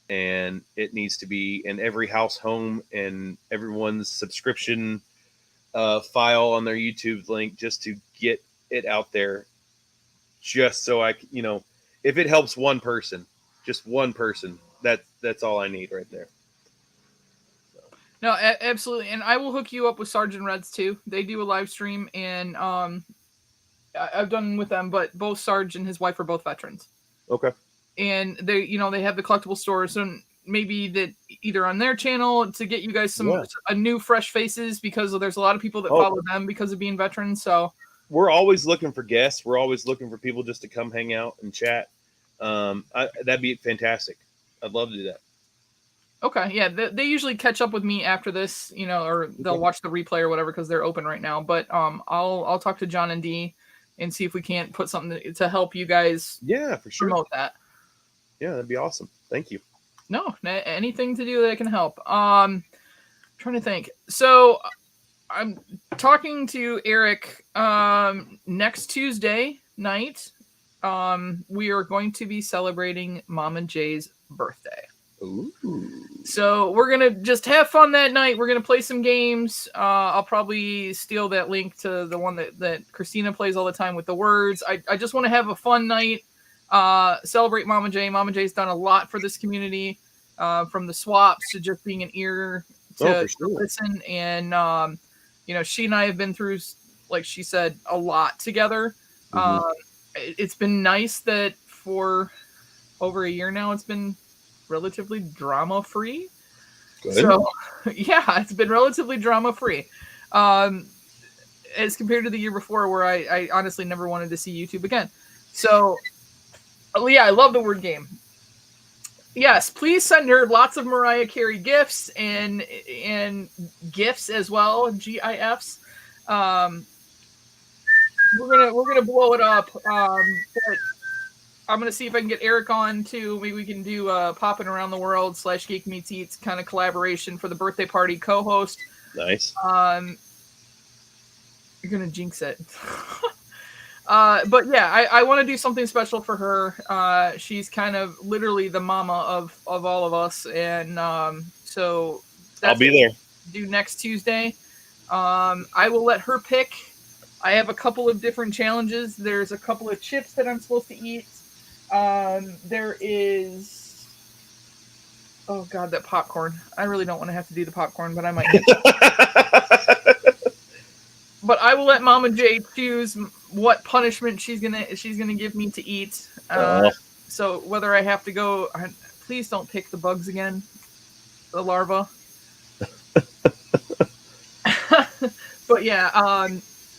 And it needs to be in every house home and everyone's subscription file on their YouTube link, just to get it out there, just so if it helps one person, just one person, that's all I need right there. No, absolutely. And I will hook you up with Sergeant Reds too. They do a live stream, and I've done with them, but both Sarge and his wife are both veterans. Okay. And they have the collectible stores, and maybe that either on their channel to get you guys a new fresh faces, because there's a lot of people that follow them because of being veterans. So we're always looking for guests. We're always looking for people just to come hang out and chat. That'd be fantastic. I'd love to do that. Okay, yeah, they usually catch up with me after this, or they'll watch the replay or whatever because they're open right now. But I'll talk to John and Dee and see if we can't put something to help you guys. Yeah, for sure. Promote that. Yeah, that'd be awesome. Thank you. No, anything to do that can help. Trying to think. So I'm talking to Eric next Tuesday night. We are going to be celebrating Mom and Jay's birthday. Ooh. So we're going to just have fun that night. We're going to play some games. I'll probably steal that link to the one that Christina plays all the time with the words. I just want to have a fun night. Celebrate Mama J. Mama J's done a lot for this community, from the swaps to just being an ear to listen. And, she and I have been through, like she said, a lot together. It's been nice that for over a year now, it's been relatively drama free. So yeah, it's been relatively drama free. As compared to the year before, where I honestly never wanted to see YouTube again. So yeah, I love the word game. Yes, please send her lots of Mariah Carey gifts and gifts as well, GIFs. We're gonna blow it up. But I'm gonna see if I can get Eric on too. Maybe we can do Popping Around the World / Geek Meets Eats kind of collaboration for the birthday party co-host. Nice. You're gonna jinx it. But yeah, I want to do something special for her. She's kind of literally the mama of all of us, and so that's I'll be there. Do next Tuesday. I will let her pick. I have a couple of different challenges. There's a couple of chips that I'm supposed to eat. There is, oh god, that popcorn. I really don't want to have to do the popcorn, but I might have to. But I will let Mama J choose what punishment she's gonna give me to eat. So whether I have to go, please don't pick the bugs again, the larva. But yeah,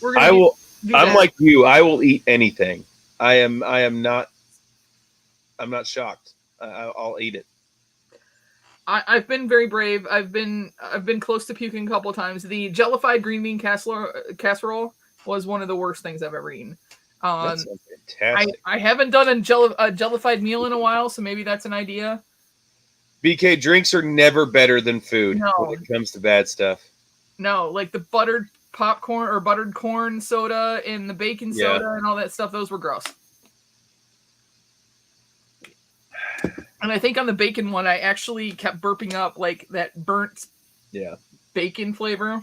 we're gonna. I'm like you. I will eat anything. I'm not shocked. I'll eat it. I've been very brave. I've been close to puking a couple of times. The jellified green bean casserole was one of the worst things I've ever eaten. That's fantastic. I haven't done a jellified meal in a while, so maybe that's an idea. BK, drinks are never better than food when it comes to bad stuff. No, like the buttered popcorn or buttered corn soda and the bacon soda and all that stuff. Those were gross. And I think on the bacon one, I actually kept burping up like that burnt bacon flavor.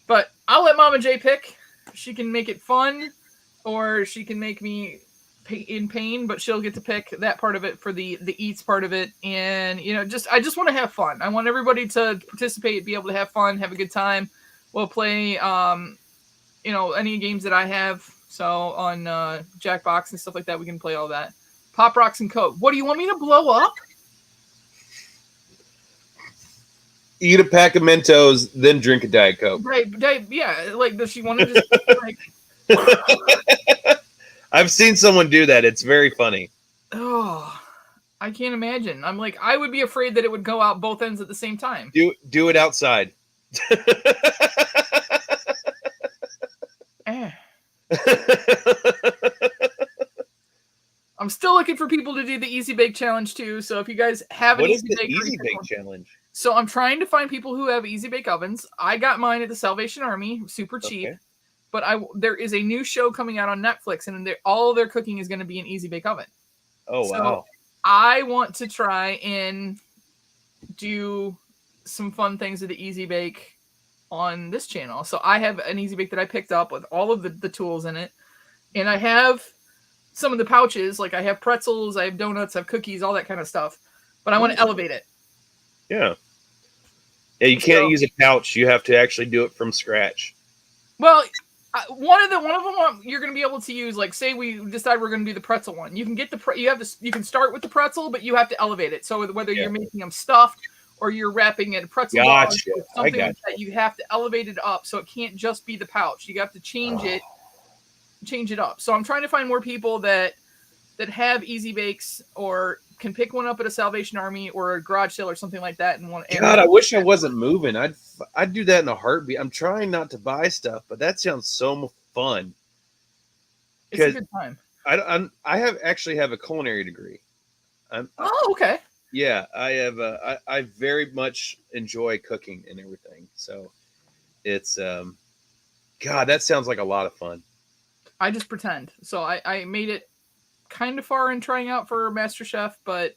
But I'll let Mama J pick. She can make it fun, or she can make me in pain, but she'll get to pick that part of it for the eats part of it. And I just want to have fun. I want everybody to participate, be able to have fun, have a good time. We'll play any games that I have, so on Jackbox and stuff like that. We can play all that. Pop Rocks and Coke. What do you want me to blow up? Eat a pack of Mentos, then drink a Diet Coke. Right, yeah. Like, does she want to just like? I've seen someone do that. It's very funny. Oh, I can't imagine. I'm like, I would be afraid that it would go out both ends at the same time. Do it outside. I'm still looking for people to do the Easy Bake Challenge too. So if you guys have an Easy Bake Challenge? So I'm trying to find people who have Easy Bake ovens. I got mine at the Salvation Army, super cheap. Okay. But there is a new show coming out on Netflix, and all their cooking is going to be an Easy Bake oven. Oh, so wow. I want to try and do some fun things with the Easy Bake on this channel. So I have an Easy Bake that I picked up with all of the tools in it. And I have some of the pouches. Like, I have pretzels, I have donuts, I have cookies, all that kind of stuff. But I want to elevate it. Yeah. Yeah, you can't use a pouch. You have to actually do it from scratch. Well, one of them you're going to be able to use, like, say we decide we're going to do the pretzel one. You can get you can start with the pretzel, but you have to elevate it. So whether you're making them stuffed or you're wrapping it pretzel or something like that, you have to elevate it up. So it can't just be the pouch. You have to change it up. So I'm trying to find more people that have Easy Bakes or can pick one up at a Salvation Army or a garage sale or something like that. God, I wish I wasn't moving. I'd do that in a heartbeat. I'm trying not to buy stuff, but that sounds so fun. It's a good time. I have a culinary degree. Okay. Yeah, I have. I very much enjoy cooking and everything. So it's God, that sounds like a lot of fun. I just pretend. So I made it kind of far in trying out for MasterChef, but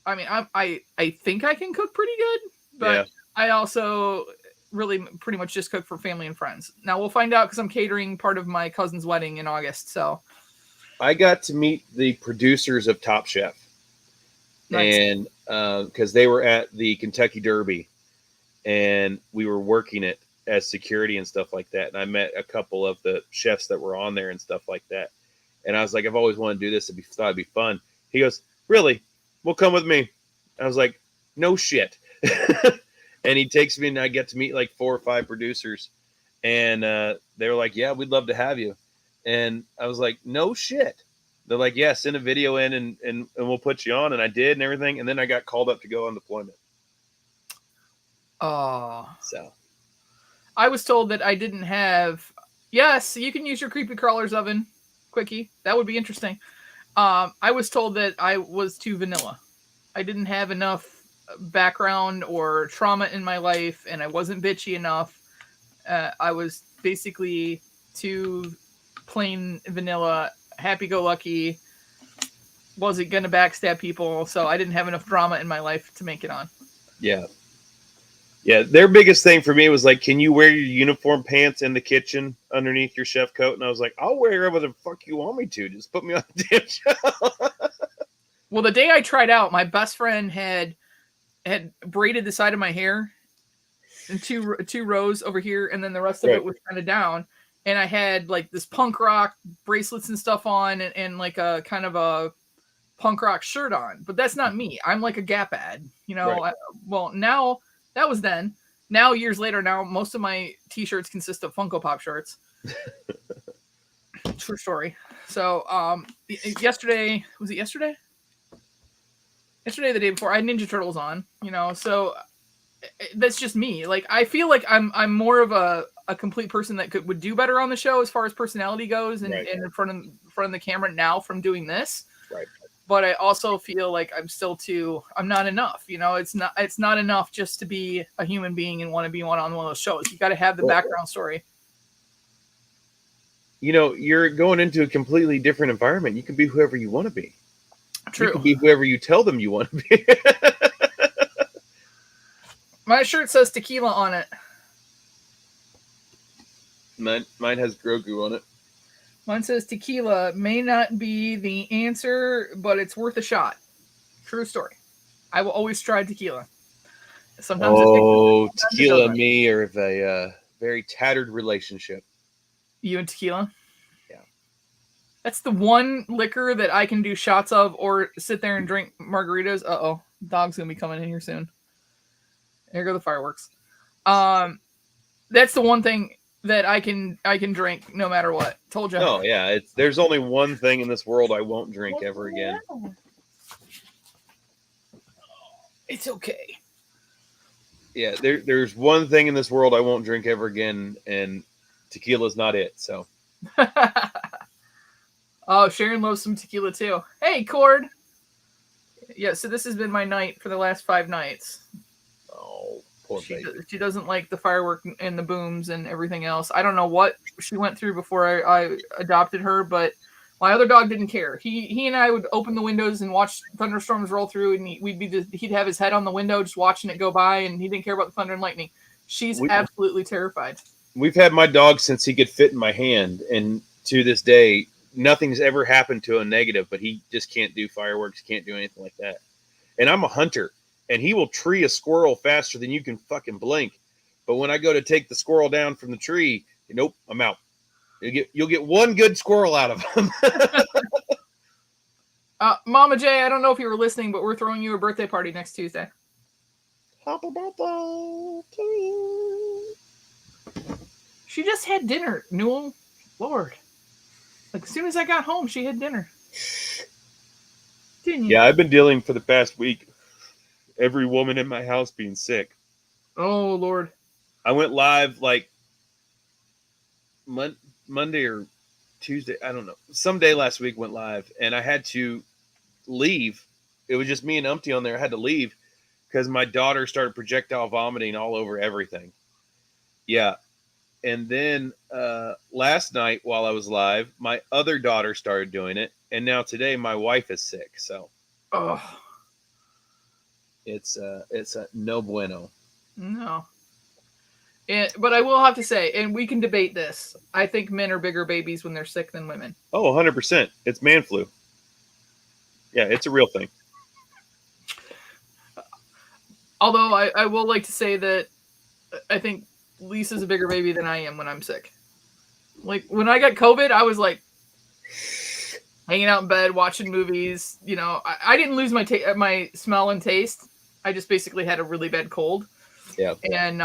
I mean, I think I can cook pretty good, but I also really pretty much just cook for family and friends. Now we'll find out because I'm catering part of my cousin's wedding in August. So I got to meet the producers of Top Chef. Nice. And because they were at the Kentucky Derby and we were working it as security and stuff like that. And I met a couple of the chefs that were on there and stuff like that. And I was like, I've always wanted to do this. Thought it'd be fun. He goes, really? Well, come with me. I was like, no shit. And he takes me and I get to meet like 4 or 5 producers. And they were like, yeah, we'd love to have you. And I was like, no shit. They're like, yeah, send a video in and we'll put you on. And I did and everything. And then I got called up to go on deployment. Oh. So I was told that I didn't have. Yes, you can use your Creepy Crawlers oven, quickie. That would be interesting. I was told that I was too vanilla. I didn't have enough background or trauma in my life, and I wasn't bitchy enough. I was basically too plain vanilla, happy-go-lucky. Wasn't gonna backstab people, so I didn't have enough drama in my life to make it on. Yeah. Yeah, their biggest thing for me was like, can you wear your uniform pants in the kitchen underneath your chef coat? And I was like, I'll wear whatever the fuck you want me to. Just put me on the damn show. Well, the day I tried out, my best friend had braided the side of my hair in two rows over here, and then the rest of it was kind of down. And I had like this punk rock bracelets and stuff on, and like a kind of a punk rock shirt on. But that's not me. I'm like a Gap ad, you know. Right. Well, now. That was then. Now, years later, most of my T-shirts consist of Funko Pop shirts. True story. So, yesterday, was it yesterday? Yesterday, the day before, I had Ninja Turtles on, you know, so that's just me. Like, I feel like I'm more of a complete person that would do better on the show as far as personality goes and in front of the camera now from doing this. Right. but I also feel like I'm not enough. It's not enough just to be a human being and want to be on one of those shows. You got to have the Well, background story. You're going into a completely different environment. You can be whoever you want to be. You True. can be whoever you tell them you want to be. My shirt says tequila on it. Mine has Grogu on it. Mine says tequila may not be the answer, but it's worth a shot. True story. I will always try tequila. Sometimes it tastes good, Oh, sometimes it tequila and doesn't. me are of a very tattered relationship. You and tequila? Yeah. That's the one liquor that I can do shots of or sit there and drink margaritas. Uh-oh. Dog's going to be coming in here soon. There go the fireworks. That's the one thing that I can drink no matter what. Told you. Oh yeah, there's only one thing in this world I won't drink ever again. It's okay. Yeah, there's one thing in this world I won't drink ever again, and tequila's not it. So. Oh, Sharon loves some tequila too. Hey, Cord. Yeah, so this has been my night for the last 5 nights. Oh, poor baby. She doesn't like the firework and the booms and everything else. I don't know what she went through before I adopted her, but my other dog didn't care. He and I would open the windows and watch thunderstorms roll through, and he'd have his head on the window just watching it go by, and he didn't care about the thunder and lightning. She's absolutely terrified. We've had my dog since he could fit in my hand, and to this day, nothing's ever happened to a negative, but he just can't do fireworks, can't do anything like that. And I'm a hunter, and he will tree a squirrel faster than you can fucking blink. But when I go to take the squirrel down from the tree, nope, I'm out. You'll get one good squirrel out of him. Mama J, I don't know if you were listening, but we're throwing you a birthday party next Tuesday. Happy birthday to you. She just had dinner, Newell. Lord. Like, as soon as I got home, she had dinner. Didn't you? Yeah, I've been dealing for the past week. Every woman in my house being sick. Oh, Lord. I went live like Monday or Tuesday. I don't know. Some day last week went live, and I had to leave. It was just me and Umpty on there. I had to leave because my daughter started projectile vomiting all over everything. Yeah. And then last night while I was live, my other daughter started doing it. And now today my wife is sick. So it's a no bueno. No. But I will have to say, and we can debate this, I think men are bigger babies when they're sick than women. Oh, 100%. It's man flu. Yeah, it's a real thing. Although I will like to say that I think Lisa's a bigger baby than I am when I'm sick. Like, when I got COVID, I was like hanging out in bed, watching movies. You know, I didn't lose my smell and taste. I just basically had a really bad cold. Yeah. And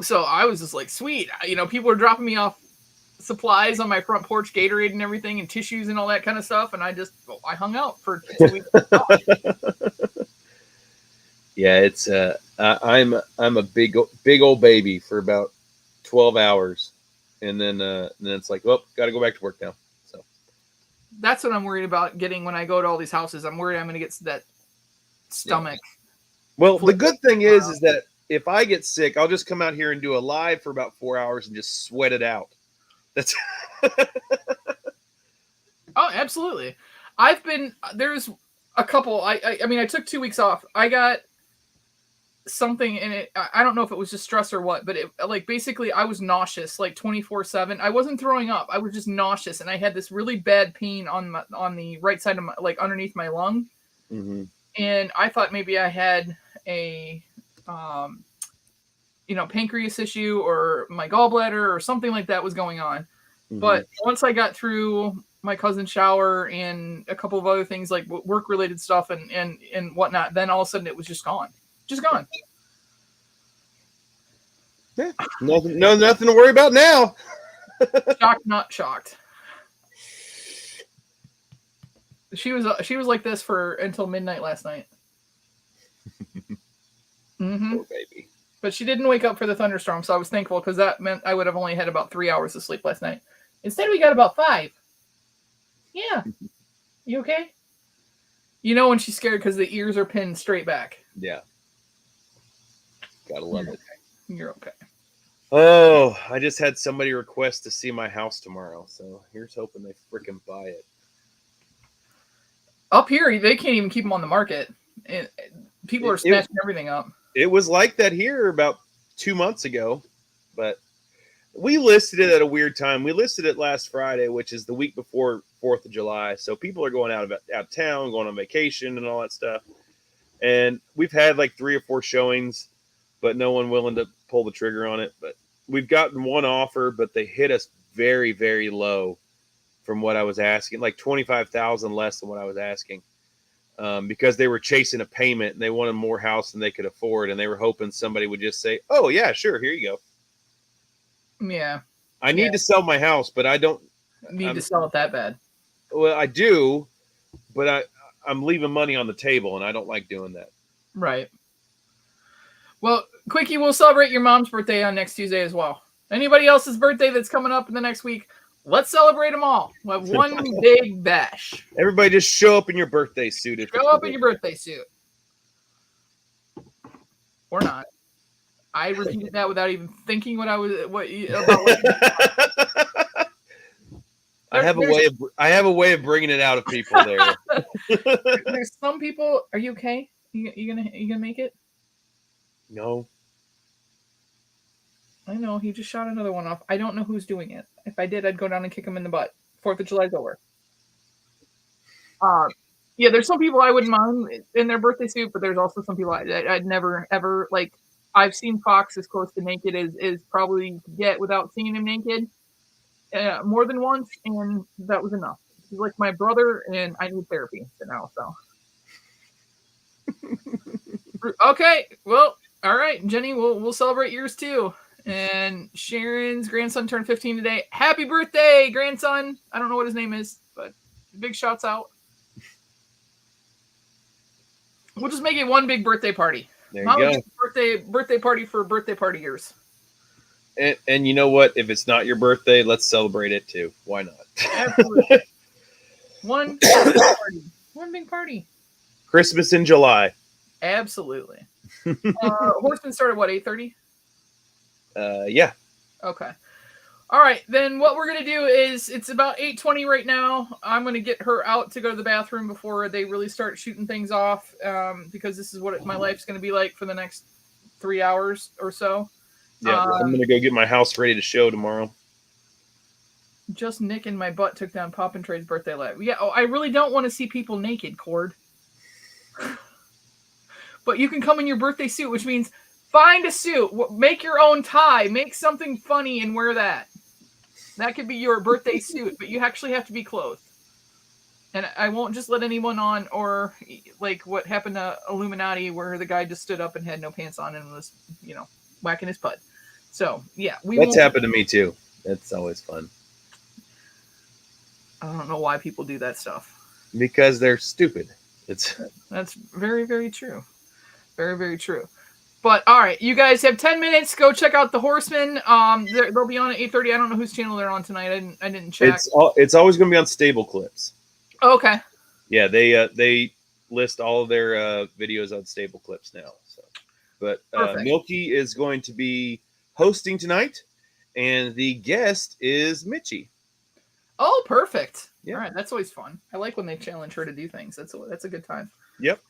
so I was just like, sweet. You know, people were dropping me off supplies on my front porch, Gatorade and everything, and tissues and all that kind of stuff. And I hung out for 2 weeks. Yeah, it's I'm a big old baby for about 12 hours, and then it's like, well, got to go back to work now. So that's what I'm worried about getting when I go to all these houses. I'm worried I'm going to get that stomach. Yeah. Well, the good thing is that if I get sick, I'll just come out here and do a live for about 4 hours and just sweat it out. That's Oh, absolutely. There's a couple. I mean, I took 2 weeks off. I got something in it. I don't know if it was just stress or what, but basically I was nauseous like 24/7. I wasn't throwing up. I was just nauseous, and I had this really bad pain on the right side of my, like, underneath my lung. Mm-hmm. And I thought maybe I had a pancreas issue or my gallbladder or something like that was going on. Mm-hmm. But once I got through my cousin's shower and a couple of other things like work related stuff and whatnot, then all of a sudden it was just gone. Just gone. Yeah, nothing to worry about now. Shocked, not shocked. She was like this until midnight last night. Mm-hmm. Poor baby. But she didn't wake up for the thunderstorm, so I was thankful because that meant I would have only had about 3 hours of sleep last night. Instead, we got about 5. Yeah. You okay? You know when she's scared because the ears are pinned straight back. Yeah. Gotta love You're it. okay. You're okay. Oh, I just had somebody request to see my house tomorrow, so here's hoping they freaking buy it. Up here, they can't even keep them on the market. People are snatching everything up. It was like that here about 2 months ago, but we listed it at a weird time. We listed it last Friday, which is the week before 4th of July. So people are going out of town, going on vacation and all that stuff. And we've had like 3 or 4 showings, but no one willing to pull the trigger on it. But we've gotten one offer, but they hit us very, very low from what I was asking, like 25,000 less than what I was asking. Because they were chasing a payment and they wanted more house than they could afford. And they were hoping somebody would just say, oh, yeah, sure, here you go. Yeah. I need to sell my house, but I don't need to sell it that bad. Well, I do, but I'm leaving money on the table, and I don't like doing that. Right. Well, Quickie, we'll celebrate your mom's birthday on next Tuesday as well. Anybody else's birthday that's coming up in the next week, let's celebrate them all. We'll have one big bash. Everybody just show up in your birthday suit. Show up in your birthday suit. Or not. I repeated that without even thinking what I was I have a way of bringing it out of people there. There's some people. Are you okay? You gonna make it? No. I know he just shot another one off. I don't know who's doing it. If I did, I'd go down and kick him in the butt. 4th of July's over. Yeah, there's some people I wouldn't mind in their birthday suit, but there's also some people I'd never ever like. I've seen Fox as close to naked as probably you could get without seeing him naked more than once, and that was enough. He's like my brother, and I need therapy now. So, okay, well, all right, Jenny, we'll celebrate yours too. And Sharon's grandson turned 15 today. Happy birthday, grandson! I don't know what his name is, but big shouts out. We'll just make it one big birthday party. There you go. Birthday party for birthday partiers. And you know what? If it's not your birthday, let's celebrate it too. Why not? Absolutely. One big party. One big party. Christmas in July. Absolutely. Horseman started what, 8:30? Yeah. Okay. All right, then what we're going to do is, it's about 8:20 right now. I'm going to get her out to go to the bathroom before they really start shooting things off, because this is what my life's going to be like for the next 3 hours or so. Yeah, I'm going to go get my house ready to show tomorrow. Just Nick and my butt took down Pop and Trey's birthday live. Yeah, I really don't want to see people naked, Cord. But you can come in your birthday suit, which means find a suit, make your own tie, make something funny and wear that. That could be your birthday suit, but you actually have to be clothed. And I won't just let anyone on, or like what happened to Illuminati, where the guy just stood up and had no pants on and was, whacking his pud. So, yeah. That's happened to me, too. That's always fun. I don't know why people do that stuff. Because they're stupid. That's very, very true. Very, very true. But all right, you guys have 10 minutes. Go check out the Horsemen. They'll be on at 8:30. I don't know whose channel they're on tonight. I didn't check. It's always going to be on Stable Clips. Oh, okay. Yeah, they list all of their videos on Stable Clips now. So, but Milky is going to be hosting tonight, and the guest is Mitchie. Oh, perfect. Yeah. All right, that's always fun. I like when they challenge her to do things. That's a good time. Yep.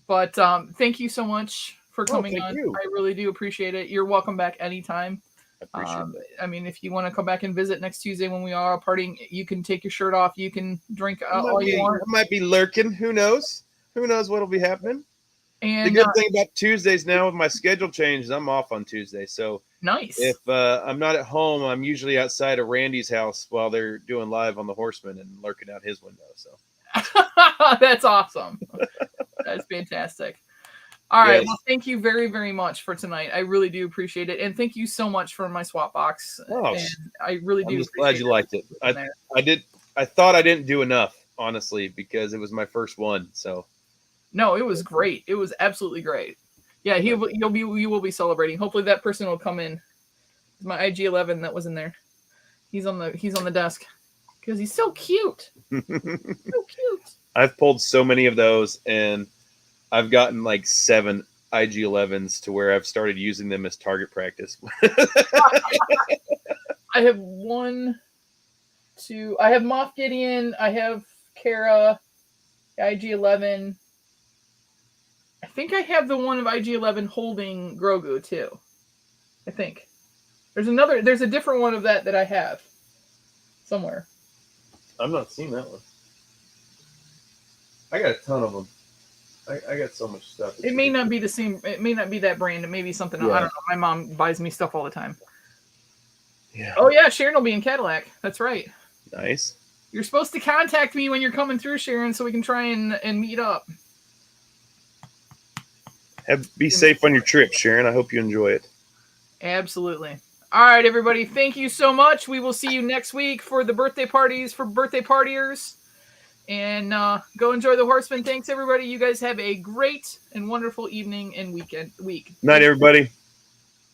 But thank you so much for coming on. You. I really do appreciate it. You're welcome back anytime. I appreciate that. I mean, if you want to come back and visit next Tuesday when we are partying, you can take your shirt off. You can drink all you want. I might be lurking. Who knows? Who knows what'll be happening? And the good thing about Tuesdays now, with my schedule changes, I'm off on Tuesday. So nice. If I'm not at home, I'm usually outside of Randy's house while they're doing live on the Horseman and lurking out his window. So that's awesome. That's fantastic. All right. Yes. Well, thank you very, very much for tonight. I really do appreciate it. And thank you so much for my swap box. Oh, and I really do. I'm just glad you liked it. I thought I didn't do enough, honestly, because it was my first one. So no, it was great. It was absolutely great. Yeah, you will be celebrating. Hopefully that person will come in. My IG-11 that was in there. He's on the desk because he's so cute. So cute. I've pulled so many of those, and I've gotten like 7 IG-11s to where I've started using them as target practice. I have 1, 2. I have Moff Gideon. I have Kara, IG-11. I think I have the one of IG-11 holding Grogu too. I think there's a different one of that I have somewhere. I'm not seeing that one. I got a ton of them. I got so much stuff. It may not be the same. It may not be that brand. It may be something. Yeah. I don't know. My mom buys me stuff all the time. Yeah. Oh yeah, Sharon will be in Cadillac. That's right. Nice. You're supposed to contact me when you're coming through, Sharon, so we can try and meet up. Be safe on your trip, Sharon. I hope you enjoy it. Absolutely. All right, everybody. Thank you so much. We will see you next week for the birthday parties for birthday partiers. And go enjoy the Horseman. Thanks, everybody. You guys have a great and wonderful evening and week. Night, everybody.